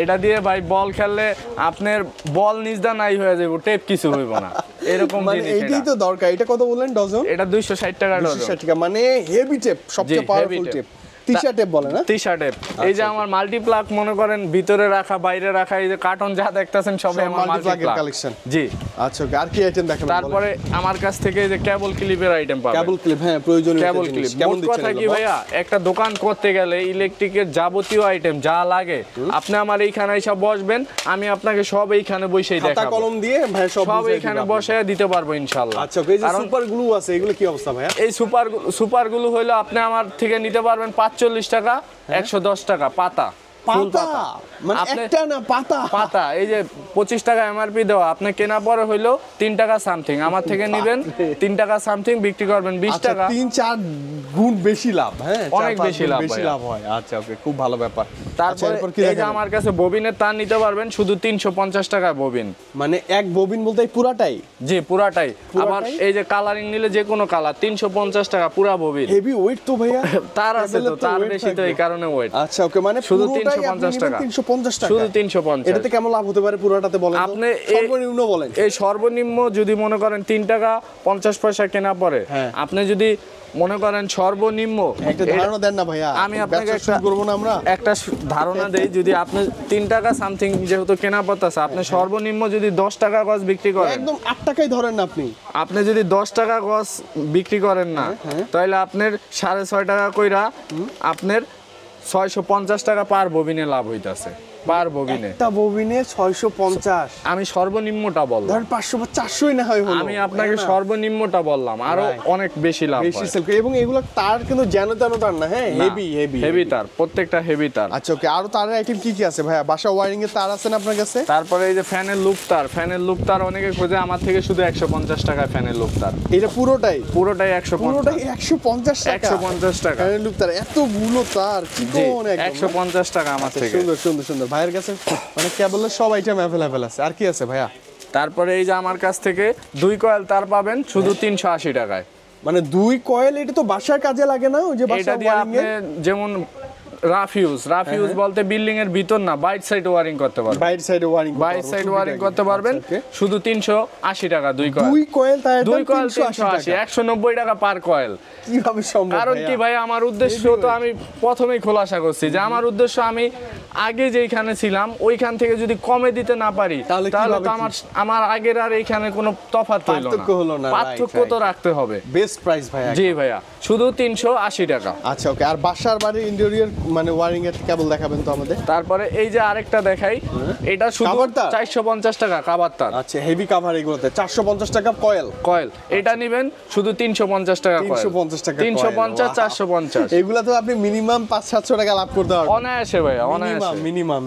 এটা দিয়ে ভাই বল খেললে আপনার বল নিজদা নাই হয়ে যাবে, টেপ কিছু হইব না, এরকম মানে জিনিস। এইটাই তো দরকার। এটা কত বললেন ডজন? এটা 260 টাকা ডজন। 260 টাকা, মানে হেভি টেপ, সবচেয়ে পাওয়ারফুল টেপ। তিশা টেপ বলে না? তিশা টেপ। এই যে আমার মাল্টিপ্লাগ মনে করেন ভিতরে রাখা, বাইরে রাখা, এই যে কার্টন যা দেখতেছেন সবই আমার মাল্টিপ্লাগের কালেকশন। জি। আচ্ছা, আর কি আইটেম দেখাবেন? তারপরে আমার কাছ থেকে এই যে কেবল ক্লিপের আইটেম পাবেন। কেবল ক্লিপ, হ্যাঁ, প্রয়োজনীয় কেবল ক্লিপ। কেমন দিচ্ছেন? কথা কি ভাইয়া, একটা দোকান করতে গেলে ইলেকট্রিকের যাবতীয় আইটেম যা লাগে আপনি আমার এইখানে এসে বসবেন, আমি আপনাকে সব এইখানে বসেই দেখাবো। খাতা কলম দিয়ে ভাই সব এইখানে বসায় দিতে পারবো ইনশাআল্লাহ। আচ্ছা, এই যে সুপার গ্লু আছে, এগুলো কি অবস্থা ভাইয়া? এই সুপার গ্লু হলো আপনি আমার থেকে নিতে পারবেন 45 টাকা, 110 টাকা পাতা। পাতা মানে একটা না, পাতা। এই যে 25 টাকা এমআরপি দেওয়া, আপনি কেনা পরে হইলো 3 টাকা সামথিং, আমার থেকে নেবেন 3 টাকা সামথিং, বিক্রি করবেন 20 টাকা। 3-4 গুণ বেশি লাভ। হ্যাঁ, অনেক বেশি লাভ হয়। আচ্ছা, ওকে, খুব ভালো ব্যাপার। তারপরে এই যে আমার কাছে ববিনের তার নিতে পারবেন শুধু 350 টাকা ববিন। মানে এক ববিন বলতে পুরাটাই? জি, পুরাটাই। আবার এই যে কালারিং নিলে যে কোনো কালার 350 টাকা পুরা ববিন। হেভি ওয়েট তো ভাইয়া। তার আছে তো, তার বেশি তো এই কারণে ওয়েট। আচ্ছা, ওকে, মানে শুধু 350 টাকা। 350 টাকা, শুধু 350। এটাতে কেমন লাভ হতে পারে পুরোটাতে বলেন? আপনি সর্বনিম্ন বলেন। এই সর্বনিম্ন যদি মনে করেন 3 টাকা 50 পয়সা কেনা পড়ে, আপনি যদি মনে করেন সর্বনিম্ন একটা ধারণা দেন না ভাইয়া, আমি আপনাকে ব্যবসা শুরু করব না আমরা। একটা ধারণা দেই, যদি আপনি 3 টাকা সামথিং যেহেতু কেনা পড়তেছে, আপনি সর্বনিম্ন যদি 10 টাকা গজ বিক্রি করেন, একদম 8 টাকাই ধরেন না আপনি যদি 10 টাকা গজ বিক্রি করেন না, তাহলে আপনার 6.5 টাকা কইরা আপনার 650 টাকা পার ববিনে লাভ হইতাছে। পার ববিনে, একটা ববিনে 650। আমি সর্বনিম্নটা বললাম, ধরেন 500 বা 400ই না হয় হলো। আমি আপনাকে সর্বনিম্নটা বললাম, আরো অনেক বেশি লাভ হয়। বেশি সেল করে, এবং এগুলো তার কিন্তু যেন তেন তার না, হ্যাঁ হেভি হেভি হেভি তার, প্রত্যেকটা হেভি তার। আচ্ছা ওকে, আরো তারের আইটেম কি কি আছে ভাইয়া? বাসা ওয়্যারিং এর তার আছে না আপনার কাছে? তারপরে এই যে ফ্যানের লুপ তার, ফ্যানের লুপ তার অনেকে খোঁজে, আমার থেকে শুধু 150 টাকায় ফ্যানের লুপ তার। এটা পুরোটাই 150, পুরোটাই 150 টাকা? 150 টাকা ফ্যানের লুপ তার এতগুলো তার চিকন একদম। 150 টাকা আমার থেকে। সুন্দর সুন্দর সুন্দর, ভাইয়ের কাছে মানে কেবলের সব আইটেম অ্যাভেলেবেল আছে। আর কি আছে ভাইয়া? তারপরে এই যে আমার কাছ থেকে 2 কয়েল তার পাবেন শুধু 380 টাকায়। মানে 2 কয়েল, এটা তো বাসার কাজে লাগে না? ওই যে এটা বাসা দিয়ে ওয়্যারিং আপনি এর যেমন রাফ ইউজ বলতে বিল্ডিং এর ভিতর না, বাইট সাইড ওয়ারিং করতে পারবেন। বাইট সাইডে ওয়্যারিং, বাইট সাইড ওয়ারিং করতে পারবেন শুধু 380 টাকা 2 কয়েল। 2 কয়েল তাই 2 কয়েল 380, 190 টাকা পার কয়েল। কিভাবে সম্ভব? কারণ কি ভাই, আমার উদ্দেশ্য তো আমি প্রথমেই খোলাসা করছি যে আমার উদ্দেশ্য আমি আগে যেখানে ছিলাম ওইখান থেকে যদি কমে দিতে না পারি, তাহলে তো আমার আগের আর এইখানে কোনো তফাৎ হলো না, পার্থক্য তো রাখতে হবে। বেস্ট প্রাইস ভাইয়া। জি ভাইয়া, শুধু 380 টাকা। আচ্ছা ওকে, আর বাসার বাড়ির ইন্টেরিয়র মানে ওয়্যারিং এর কেবল দেখাবেন তো আমাদের। তারপরে এই যে আরেকটা দেখাই, এটা শুধু 450 টাকা কাভার তার। আচ্ছা হেভি কাভার, এগুলোতে 450 টাকা কয়েল। এটা নেবেন শুধু 350 টাকা কয়েল। 350 টাকা 350, 450। এগুলা তো আপনি মিনিমাম 500-700 টাকা লাভ করতে পারবেন অনায়াসে ভাইয়া, অনায়াসে। মিনিমাম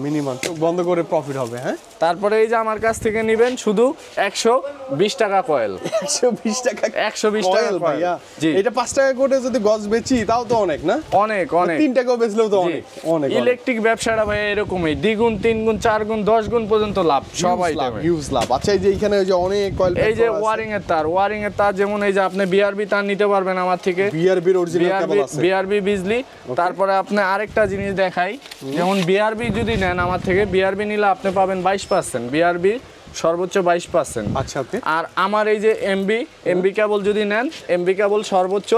বন্ধ করে প্রফিট হবে। হ্যাঁ, তারপরে এই যে আমার কাছ থেকে নেবেন শুধু 120 টাকা কয়েল। 120 টাকা 120 টাকা ভাইয়া। জি, এটা 5 টাকা করে যদি গজ বেচি তাও তো অনেক না? অনেক 3 টাকাও বেচলেও তো অনেক। ইলেকট্রিক ব্যবসাটা ভাই এরকমই, দ্বিগুণ 3 গুণ 4 গুণ 10 গুণ পর্যন্ত লাভ সবাই হিউজ লাভ। আচ্ছা এই যে এখানে ওই যে অনেক কয়েল, এই যে ওয়ারিং এর তার যেমন এই যে আপনি বিআরবি তার নিতে পারবেন আমার থেকে, বিআরবির অরিজিনাল কেবল আছে, বিআরবি বিজলি। তারপরে আপনি আরেকটা জিনিস দেখাই, যেমন বিআরবি যদি নেন আমার থেকে, বিআরবি নিলে আপনি পাবেন 22%, বিআরবি সর্বোচ্চ 22%। আচ্ছা ওকে। আর আমার এই যে এমবি কেবল যদি নেন, এমবি কেবল সর্বোচ্চ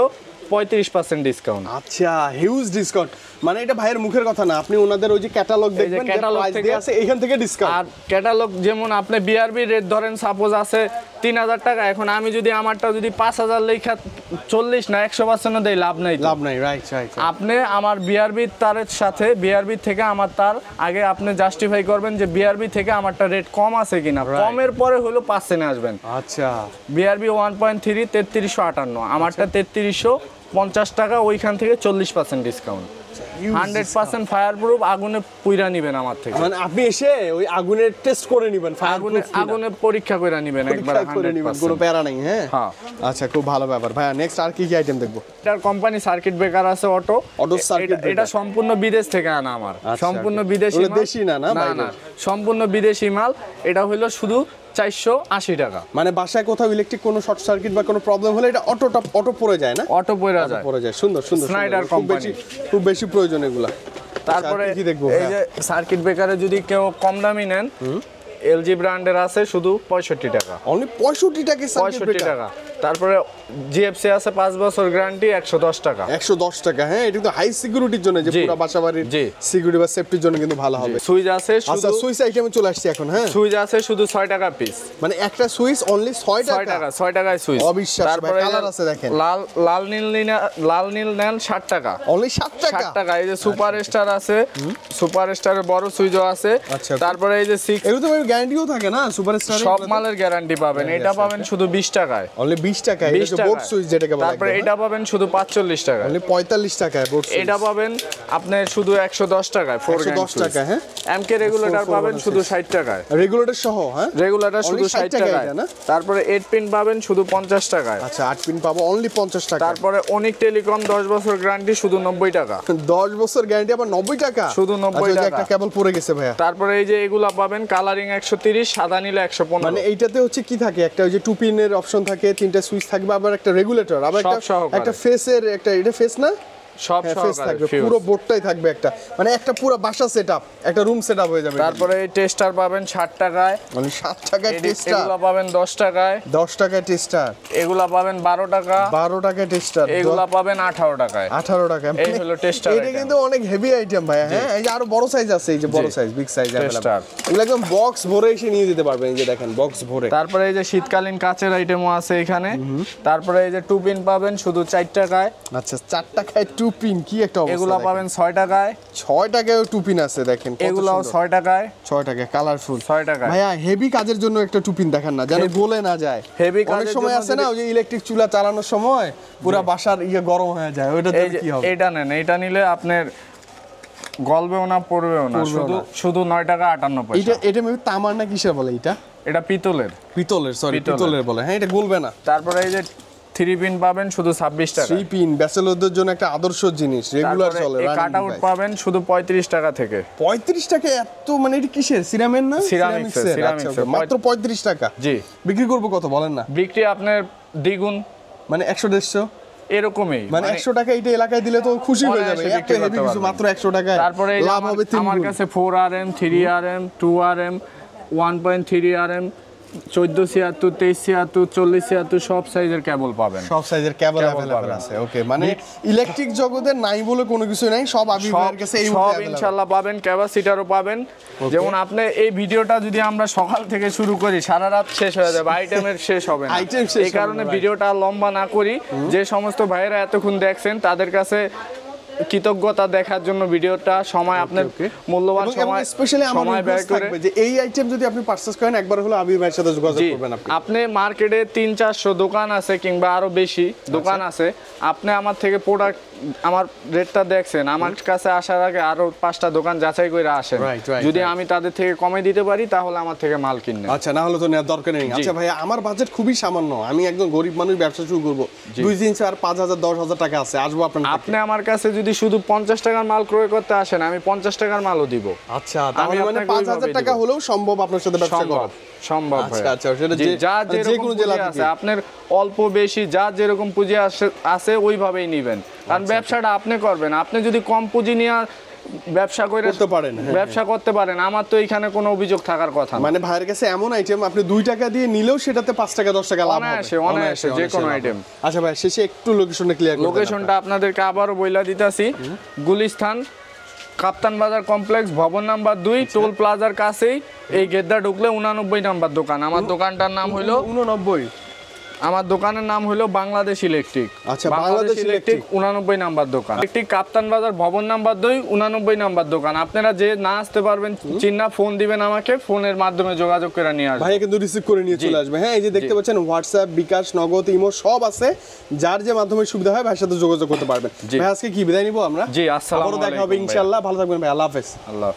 35% ডিসকাউন্ট। আচ্ছা হিউজ ডিসকাউন্ট। মানে এটা ভাইয়ের মুখের কথা না, আপনি ওনাদের ওই যে ক্যাটালগ দেখবেন, ক্যাটালগ থেকে আছে এখান থেকে ডিসকাউন্ট। আর ক্যাটালগ যেমন আপনি বিআরবি রেট ধরেন সাপোজ আছে 3000 টাকা, এখন আমি যদি আমারটা যদি 5000 লেখা 40 না 100% দেই, লাভ নাই। রাইট। আপনি আমার বিআরবি তারের সাথে, বিআরবি থেকে আমার তার আগে আপনি জাস্টিফাই করবেন যে বিআরবি থেকে আমারটা রেট কম আছে কিনা, কমের পরে হলো 5 আসবেন। আচ্ছা বিআরবি 1.3 3358, আমারটা 3350 টাকা, ওইখান থেকে 40% ডিসকাউন্ট। 100% ফায়ার প্রুফ, আগুনে পুইরা নিবেন আমার থেকে। মানে আপনি এসে ওই আগুনের টেস্ট করে নেবেন, আগুনে পরীক্ষা করে নেবেন একবার, 100%, কোনো প্যারা নাই। হ্যাঁ হ্যাঁ। আচ্ছা খুব ভালো ব্যাপার ভাইয়া। নেক্সট আর কি আইটেম দেখবো? এটার কোম্পানি সার্কিট ব্রেকার আছে অটো সার্কিট। এটা সম্পূর্ণ বিদেশ থেকে আনা আমার, সম্পূর্ণ বিদেশি মাল, দেশি না সম্পূর্ণ বিদেশি মাল। এটা হলো শুধু 480 টাকা। মানে বাসায় কোথাও ইলেকট্রিক কোনো শর্ট সার্কিট বা কোনো প্রবলেম হলে এটা অটো পড়ে যায় না? অটো পড়ে যায়। সুন্দর স্নাইডার কোম্পানি, খুব বেশি প্রয়োজন এগুলা। তারপরে এই যে সার্কিট ব্রেকারে যদি কেউ কম দামি নেন, এলজি ব্র্যান্ডের আছে শুধু 65 টাকা। অনলি 65 টাকা সার্কিট ব্রেকার। তারপরে জিএফসি আছে 5 বছর গ্যারান্টি, 110 টাকা। 110 টাকা। হ্যাঁ, এটা তো হাই সিকিউরিটির জন্য, যে পুরো বাসাবাড়ির সিকিউরিটি বা সেফটির জন্য কিন্তু ভালো হবে। সুইচ আছে শুধু, আচ্ছা সুইচ আইটেমে চলে আসছে এখন। হ্যাঁ, সুইচ আছে শুধু 6 টাকা পিস। মানে একটা সুইচ অনলি 6 টাকা। 6 টাকায় সুইচ। অবিশ্বাস্য। তারপরে কালার আছে দেখেন, লাল নীল নেন 60 টাকা। অনলি 60 টাকা। 60 টাকা। এই যে সুপারস্টার আছে, সুপারস্টারের বড় সুইচও আছে। তারপরে এই যে 6, এগুলো তো গ্যারান্টিও থাকে না সুপারস্টারে? সব মালের গ্যারান্টি পাবেন। এটা পাবেন শুধু 20 টাকায়। অনলি 20 টাকা। এটা বোর্ড সুইচ যেটাকে বলা হয়। তারপরে এটা পাবেন শুধু 45 টাকা। অনলি 45 টাকায় বোর্ড সুইচ। এটা পাবেন আপনি শুধু 110 টাকায়। 110 টাকা। হ্যাঁ, এমকে রেগুলেটর পাবেন শুধু 60 টাকায়। রেগুলেটর সহ? হ্যাঁ, রেগুলেটর শুধু 60 টাকায়। তারপরে 8 পিন পাবেন শুধু 50 টাকায়। আচ্ছা 8 পিন পাবো অনলি 50 টাকা। তারপরে অনিক টেলিকম 10 বছর গ্যারান্টি শুধু 90 টাকা। 10 বছর গ্যারান্টি আবার 90 টাকা? শুধু 90 টাকা। একটা কেবল পড়ে গেছে ভাইয়া। তারপরে এই যে এগুলা পাবেন কালারিং 130, সাদা নিলে 115। মানে এইটাতে হচ্ছে কি থাকে, একটা ওই যে 2 পিনের অপশন থাকে, 3টা সুইচ থাকবে, আবার একটা রেগুলেটর, আবার একটা ফেসের একটা, এটা ফেস না? সব ফেস সহকারে থাকবে, fuse। পুরো বোর্ডটাই থাকবে একটা, মানে একটা পুরো বাসা সেটআপ, একটা রুম সেটআপ হয়ে যাবে। তারপরে এই টেস্টার পাবেন 60 টাকায়, মানে 60 টাকায় টেস্টার, এগুলা পাবেন 10 টাকায়, 10 টাকায় টেস্টার, এগুলা পাবেন 12 টাকা, 12 টাকায় টেস্টার, এগুলা পাবেন 18 টাকায়, 18 টাকা। এই হলো টেস্টার। এটা কিন্তু অনেক হেভি আইটেম ভাই। হ্যাঁ, এই যে আরো বড় সাইজ আছে, এই যে বড় সাইজ, বিগ সাইজ টেস্টার। এগুলো একদম বক্স ভরে এসে নিয়ে যেতে পারবেন। এই যে দেখেন বক্স ভরে। তারপরে এই যে শীতকালীন কাচের আইটেমও আছে এখানে। তারপরে এই যে 2 পিন পাবেন শুধু 4 টাকায়। আচ্ছা, 4 টাকায় 2 পিন, কি একটা অবস্থা। এগুলা পাবেন 6 টাকায়, 6 টাকায় 2 পিন আছে, দেখেন কত এগুলাও সুন্দর। 6 টাকায়, 6 টাকায় কালারফুল 6 টাকায়। ভাইয়া হেভি কাজের জন্য একটা 2 পিন দেখেন না, যেন গলে না যায়। হেভি অনেক কাজের সময় জন্য আছে না, ওই যে ইলেকট্রিক চুলা চালানোর সময় পুরো বাসার গরম হয়ে যায়, ওইটা এই যে কি হবে? এইটা নেন, এইটা নিলে আপনার গলবেও না, পড়বেও না, শুধু 9 টাকা 58 পয়সা। এটা মেবি তামার না কিসের বলে, এটা এটা পিতলের। পিতলের, সরি পিতলের বলে। হ্যাঁ, এটা গলবে না। তারপরে এই যে 3 পিন পাবেন শুধু 26 টাকা। 3 পিন ব্যাচেলরদের জন্য একটা আদর্শ জিনিস, রেগুলার চলে। এই কাট আউট পাবেন শুধু 35 টাকা থেকে। 35 টাকা এত, মানে এটা কিসের, সিরামের না? সিরামিক্সের, আচ্ছা, সিরামিক্সের। মাত্র 35 টাকা। জি, বিক্রি করবো কত বলেন না? বিক্রি আপনার দ্বিগুণ, মানে 100-150, এরকমই। মানে 100 টাকা এটা এলাকায় দিলে তো খুশি হয়ে যাবে। অনায়াসে এত বিক্রি হেভি করতে কিছু পারবেন। মাত্র 100 টাকায় তারপরে এই যে লাভ হবে 3 আমার গুণ। কাছে 4RM, 3RM, 2RM, 1.3RM, 1476, 2376, 4076 সব সাইজের কেবল পাবেন। সব সাইজের কেবল কেবল अवेलेबल পাবেন। আছে। ওকে, মানে ইলেকট্রিক জগতে নাই বলে কোনো কিছু নাই, সব আবির ভাইয়ের কাছে এই সব মুহূর্তে available। ইনশাআল্লাহ পাবেন, ক্যাপাসিটারও পাবেন। যেমন আপনি এই ভিডিওটা যদি আমরা সকাল থেকে শুরু করি, সারা রাত শেষ হয়ে যাবে, আইটেমের শেষ হবে না। Item শেষ এই হবে কারণে না, right. ভিডিওটা লম্বা না করি। যে সমস্ত ভাইয়েরা এতক্ষণ দেখছেন তাদের কাছে কৃতজ্ঞতা দেখার জন্য ভিডিওটা সময় আপনার মূল্যবান সময় স্পেশালি আমার সময় ব্যয় রিকোয়েস্ট করে থাকবে যে এই আইটেম যদি আপনি পারচেজ করেন, একবার হলো আবির ভাইয়ের সাথে যোগাযোগ জি, করবেন আপনি। আপনি মার্কেটে 300-400 দোকান আছে কিংবা আরো বেশি দোকান আছে, আপনি আমার থেকে প্রোডাক্ট, আমার রেটটা দেখছেন, আমার কাছে আসার আগে আরো 5টা দোকান যাচাই করে আসেন। Right, right, যদি আমি তাদের থেকে কমে দিতে পারি তাহলে আমার থেকে মাল কিনবেন। আচ্ছা, না হলে তো নেওয়ার দরকার নেই। আচ্ছা ভাই, আমার বাজেট খুবই সামান্য, আমি একজন গরিব মানুষ, ব্যবসা শুরু করবো, 2-3-4 5,000 10,000 টাকা আছে, আসবো আপনার কাছে। আপনি আমার কাছে যদি শুধু 50 টাকার মাল ক্রয় করতে আসেন, আমি 50 টাকার মালও দিব। আচ্ছা, তাহলে মানে আপনাকে 5,000 ওইভাবে টাকা দিব। হলেও সম্ভব আপনার সাথে ব্যবসা সম্ভব, করা। সম্ভব। আচ্ছা, ভাইয়া। আচ্ছা, সেটা জি, যা যে যেরকম কোনো জেলা পুঁজি থেকে। আছে, আপনার অল্প বেশি যা যেরকম পুঁজি আছে ওইভাবেই নেবেন। কারণ ব্যবসাটা আপনি করবেন, আপনি যদি কম পুঁজি নিয়ে ব্যবসা করে করতে পারেন, হ্যাঁ, ব্যবসা করতে পারেন, আমার তো এখানে কোনো অভিযোগ থাকার কথা না। মানে ভাইয়ের কাছে এমন আইটেম আপনি 2 টাকা দিয়ে নিলেও সেটাতে 5 টাকা 10 টাকা লাভ হবে। অনায়াসে, অনায়াসে, যে কোনো লাভ item। হবে। আচ্ছা ভাই, শেষে একটু লোকেশনটা ক্লিয়ার করবেন। লোকেশনটা আপনাদেরকে আবারও বইলা দিতাছি, গুলিস্তান কাপ্তান বাজার কমপ্লেক্স, ভবন নাম্বার 2, টোল প্লাজার কাছেই। এই গেটটা ঢুকলে 89 নাম্বার দোকান। আমার দোকানটার নাম হলো 89। আমার দোকানের নাম হলো বাংলাদেশ ইলেকট্রিক। আচ্ছা, বাংলাদেশ ইলেকট্রিক 89 নাম্বার দোকান। ইলেকট্রিক কাপ্তান বাজার ভবন নাম্বার 2, 89 নাম্বার দোকান। আপনারা যে না আসতে পারবেন, চিন্না ফোন দিবেন আমাকে, ফোনের মাধ্যমে যোগাযোগ করে নিয়ে আসবেন। ভাইয়া কিন্তু রিসিভ করে নিয়ে চলে আসবে। হ্যাঁ, এই যে দেখতে পাচ্ছেন হোয়াটসঅ্যাপ, বিকাশ, নগদ, ইমো সব আছে, যার যে মাধ্যমে সুবিধা হয় ভাইয়ের সাথে যোগাযোগ করতে পারবেন। ভাই আজকে কি বিদায় নিব আমরা? জি, আসসালামু আবারও দেখা হবে আলাইকুম ভাইয়া। ইনশাআল্লাহ। ভালো থাকবেন ভাই, আল্লাহ হাফেজ। আল্লাহ।